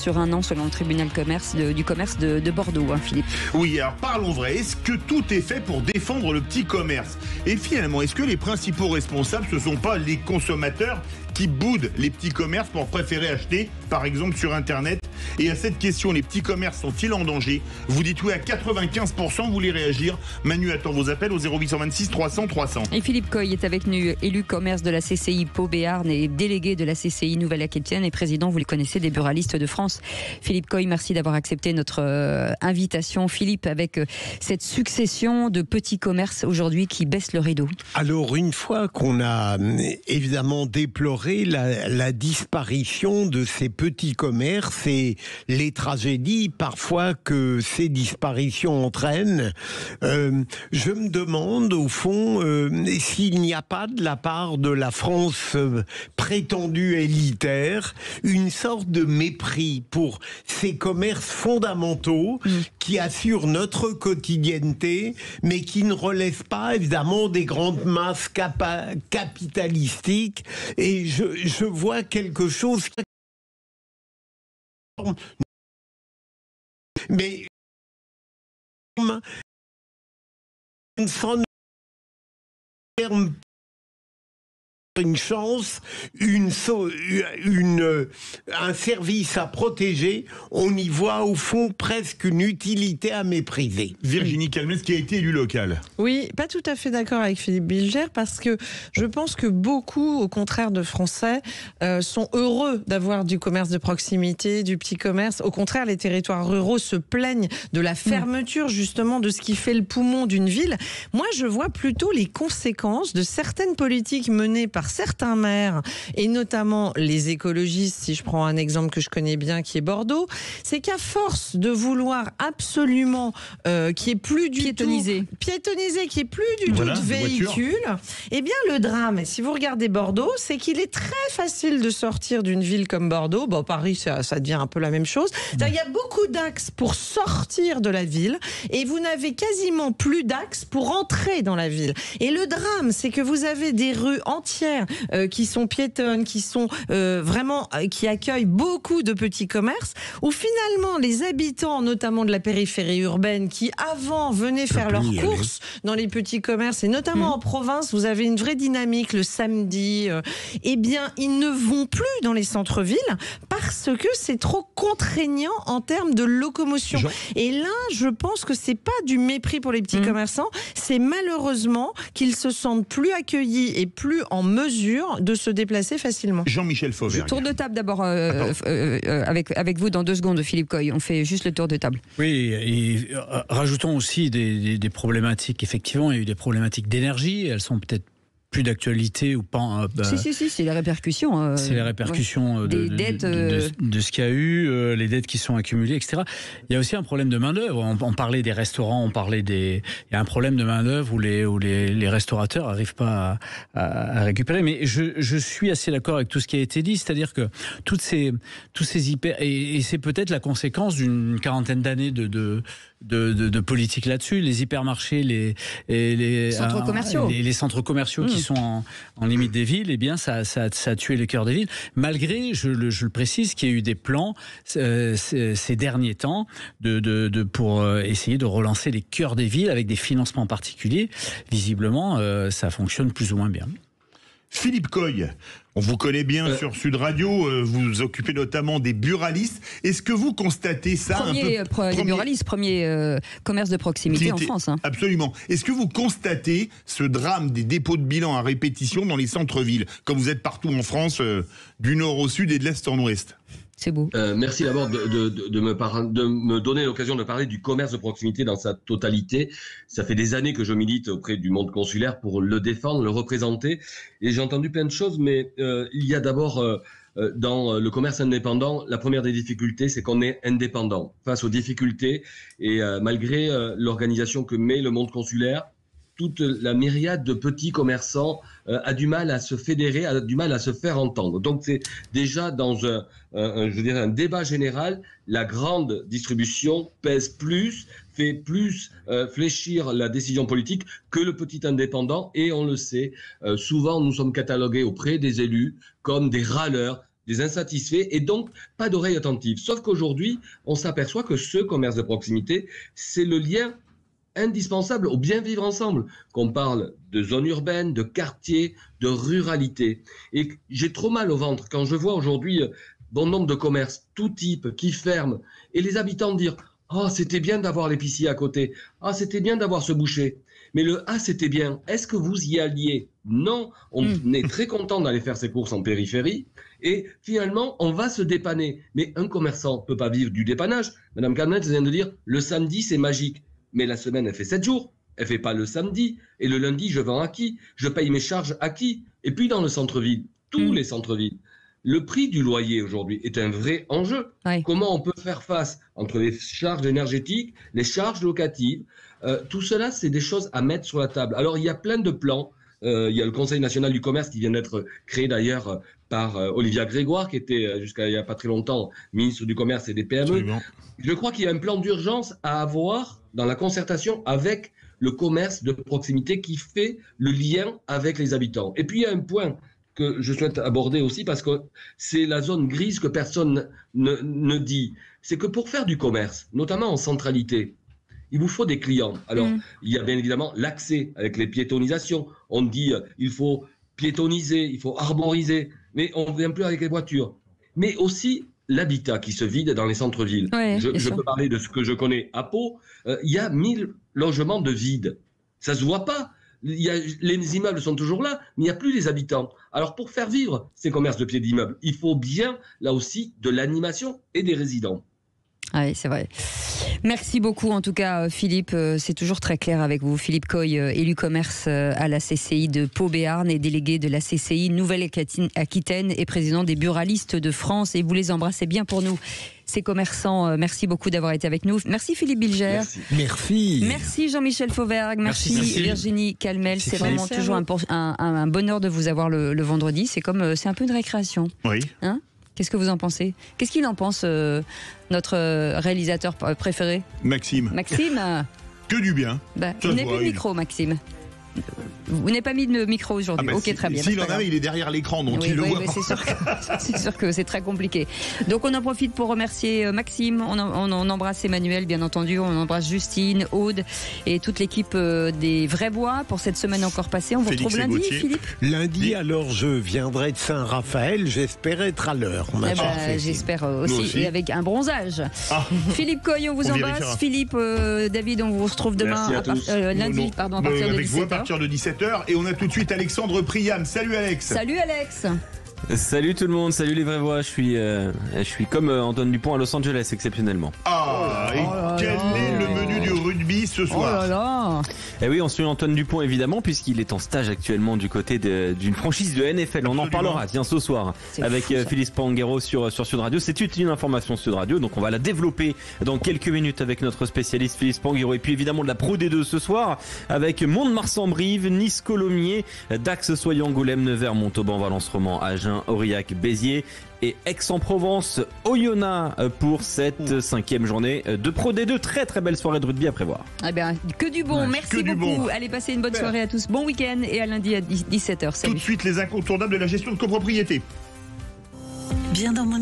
sur un an selon le tribunal du commerce de Bordeaux, Philippe. Oui, alors parlons vrai. Est-ce que tout est fait pour défendre le petit commerce? Et finalement, est-ce que les principaux responsables, ce ne sont pas les consommateurs qui boudent les petits commerces pour préférer acheter, par exemple, sur Internet? Et à cette question, les petits commerces sont-ils en danger? Vous dites oui à 95%, vous voulez réagir. Manu attend vos appels au 0826 300 300. Et Philippe Coy est avec nous, élu commerce de la CCI Pau-Béarn et délégué de la CCI Nouvelle-Aquitaine et président, vous le connaissez, des buralistes de France. Philippe Coy, merci d'avoir accepté notre invitation. Philippe, avec cette succession de petits commerces aujourd'hui qui baissent le rideau. Alors, une fois qu'on a évidemment déploré la disparition de ces petits commerces et les tragédies parfois que ces disparitions entraînent, je me demande au fond s'il n'y a pas de la part de la France prétendue élitaire une sorte de mépris pour ces commerces fondamentaux qui assurent notre quotidienneté mais qui ne relèvent pas évidemment des grandes masses capitalistiques. Et je vois quelque chose mais sans terme une chance, un service à protéger, on y voit au fond presque une utilité à mépriser. Virginie Calmès qui a été élue locale. Oui, pas tout à fait d'accord avec Philippe Bilger parce que je pense que beaucoup, au contraire de Français, sont heureux d'avoir du commerce de proximité, du petit commerce. Au contraire, les territoires ruraux se plaignent de la fermeture justement de ce qui fait le poumon d'une ville. Moi, je vois plutôt les conséquences de certaines politiques menées par par certains maires, et notamment les écologistes, si je prends un exemple que je connais bien, qui est Bordeaux, c'est qu'à force de vouloir absolument qu'il n'y ait plus du piétonnisé, qu'il n'y ait plus du tout de véhicules, eh bien le drame, et si vous regardez Bordeaux, c'est qu'il est très facile de sortir d'une ville comme Bordeaux. Bon, Paris, ça devient un peu la même chose. Il y a beaucoup d'axes pour sortir de la ville, et vous n'avez quasiment plus d'axes pour entrer dans la ville. Et le drame, c'est que vous avez des rues entières qui sont piétonnes, qui sont vraiment, qui accueillent beaucoup de petits commerces, où finalement les habitants, notamment de la périphérie urbaine, qui avant venaient faire leurs courses dans les petits commerces, et notamment en province, vous avez une vraie dynamique le samedi, eh bien ils ne vont plus dans les centres-villes parce que c'est trop contraignant en termes de locomotion. Et là, je pense que c'est pas du mépris pour les petits commerçants, c'est malheureusement qu'ils se sentent plus accueillis et plus en mesure de se déplacer facilement. Jean-Michel Fauvergue. Tour de table d'abord avec vous dans 2 secondes, Philippe Coy. On fait juste le tour de table. Oui, et rajoutons aussi des problématiques. Effectivement, il y a eu des problématiques d'énergie. Elles sont peut-être plus d'actualité ou pas. Si, c'est les répercussions. C'est les répercussions des dettes, de ce qu'il y a eu, les dettes qui sont accumulées, etc. Il y a aussi un problème de main-d'œuvre. On parlait des restaurants, il y a un problème de main-d'œuvre où les restaurateurs n'arrivent pas à récupérer. Mais je suis assez d'accord avec tout ce qui a été dit, c'est-à-dire que tous ces hyper. Et c'est peut-être la conséquence d'une quarantaine d'années de politique là-dessus. Les hypermarchés, les centres commerciaux, les centres commerciaux qui sont en limite des villes, eh bien ça a tué les cœurs des villes, malgré, je le précise, qu'il y a eu des plans ces derniers temps pour essayer de relancer les cœurs des villes avec des financements particuliers. Visiblement, ça fonctionne plus ou moins bien. Philippe Coy, on vous connaît bien sur Sud Radio, vous vous occupez notamment des buralistes. Est-ce que vous constatez ça les buralistes, premier commerce de proximité en France. Absolument. Est-ce que vous constatez ce drame des dépôts de bilan à répétition dans les centres-villes, comme vous êtes partout en France, du nord au sud et de l'est en ouest ? C'est beau. Merci d'abord de me donner l'occasion de parler du commerce de proximité dans sa totalité. Ça fait des années que je milite auprès du monde consulaire pour le défendre, le représenter. Et j'ai entendu plein de choses, mais il y a d'abord dans le commerce indépendant, la première des difficultés, c'est qu'on est indépendant face aux difficultés. Et malgré l'organisation que met le monde consulaire, toute la myriade de petits commerçants a du mal à se fédérer, a du mal à se faire entendre. Donc c'est déjà dans un débat général, la grande distribution pèse plus, fait plus fléchir la décision politique que le petit indépendant. Et on le sait, souvent nous sommes catalogués auprès des élus comme des râleurs, des insatisfaits, et donc pas d'oreille attentive. Sauf qu'aujourd'hui, on s'aperçoit que ce commerce de proximité, c'est le lien indispensable au bien vivre ensemble, qu'on parle de zones urbaines, de quartiers, de ruralité. Et j'ai trop mal au ventre quand je vois aujourd'hui bon nombre de commerces, tout type, qui ferment, et les habitants dire « Ah, c'était bien d'avoir l'épicier à côté. Ah, c'était bien d'avoir ce boucher. » Mais le « Ah, c'était bien », est-ce que vous y alliez ? Non, on est très content d'aller faire ses courses en périphérie, et finalement, on va se dépanner. Mais un commerçant ne peut pas vivre du dépannage. Madame Canet vient de dire « Le samedi, c'est magique ». Mais la semaine, elle fait 7 jours. Elle fait pas le samedi. Et le lundi, je vends à qui ? Je paye mes charges à qui ? Et puis dans le centre-ville, tous les centres-villes, le prix du loyer aujourd'hui est un vrai enjeu. Comment on peut faire face entre les charges énergétiques, les charges locatives ? Tout cela, c'est des choses à mettre sur la table. Alors, il y a plein de plans. Il y a le Conseil national du commerce qui vient d'être créé d'ailleurs par Olivia Grégoire, qui était jusqu'à il n'y a pas très longtemps ministre du Commerce et des PME. Absolument. Je crois qu'il y a un plan d'urgence à avoir dans la concertation avec le commerce de proximité qui fait le lien avec les habitants. Et puis il y a un point que je souhaite aborder aussi parce que c'est la zone grise que personne ne dit. C'est que pour faire du commerce, notamment en centralité, il vous faut des clients. Alors, il y a bien évidemment l'accès avec les piétonisations. On dit il faut piétoniser, il faut arboriser, mais on ne vient plus avec les voitures. Mais aussi l'habitat qui se vide dans les centres-villes. Je peux parler de ce que je connais à Pau. Il y a 1000 logements de vide. Ça ne se voit pas. Les immeubles sont toujours là, mais il n'y a plus les habitants. Alors, pour faire vivre ces commerces de pied d'immeubles, il faut bien, là aussi, de l'animation et des résidents. Oui, c'est vrai. Merci beaucoup en tout cas Philippe, c'est toujours très clair avec vous. Philippe Coy, élu commerce à la CCI de Pau-Béarn et délégué de la CCI Nouvelle-Aquitaine et président des buralistes de France, et vous les embrassez bien pour nous. Ces commerçants, merci beaucoup d'avoir été avec nous. Merci Philippe Bilger. Merci. Merci Jean-Michel Fauvergue. Merci Virginie Calmel. C'est vraiment toujours un bonheur de vous avoir le vendredi. C'est un peu une récréation. Oui. Hein ? Qu'est-ce que vous en pensez ? Qu'est-ce qu'il en pense, notre réalisateur préféré ? Maxime. Que du bien. Vous n'avez plus de micro, Maxime. Vous n'avez pas mis de micro aujourd'hui. Ok, très bien. S'il en avait, il est derrière l'écran, donc il le voit. C'est sûr que c'est très compliqué. Donc on en profite pour remercier Maxime. On embrasse Emmanuel, bien entendu. On embrasse Justine, Aude et toute l'équipe des Vrais Bois pour cette semaine encore passée. On vous retrouve lundi, Philippe. Lundi, alors je viendrai de Saint-Raphaël. J'espère être à l'heure. J'espère aussi, et avec un bronzage. Philippe Coy, on vous embrasse. Philippe, David, on vous retrouve demain lundi, à partir de 17h. De 17h, et on a tout de suite Alexandre Priam. Salut Alex. Salut Alex. Salut tout le monde, salut les vraies voix. Je suis comme Antoine Dupont à Los Angeles exceptionnellement. Quel est le menu du rugby ce soir? Oh là là. Eh oui, on suit Antoine Dupont évidemment, puisqu'il est en stage actuellement du côté d'une franchise de NFL. On en parlera ce soir avec Philippe Spanghero sur Sud Radio. C'est une information Sud Radio, donc on va la développer dans quelques minutes avec notre spécialiste Philippe Spanghero. Et puis évidemment de la Pro D2 ce soir avec Mont-de-Marsan-Brive, Nice-Colomiers, Dax-Soyer-Angoulême, Nevers, Montauban, Valence-Roman, Agen, Aurillac, Béziers et Aix-en-Provence, Oyonnax pour cette 5e journée de Pro D2. Très très belle soirée de rugby à prévoir. Eh bien, que du bon, merci beaucoup. Allez, passez une bonne soirée à tous. Bon week-end et à lundi à 17h. Tout de suite les incontournables de la gestion de copropriété. Bien dans mon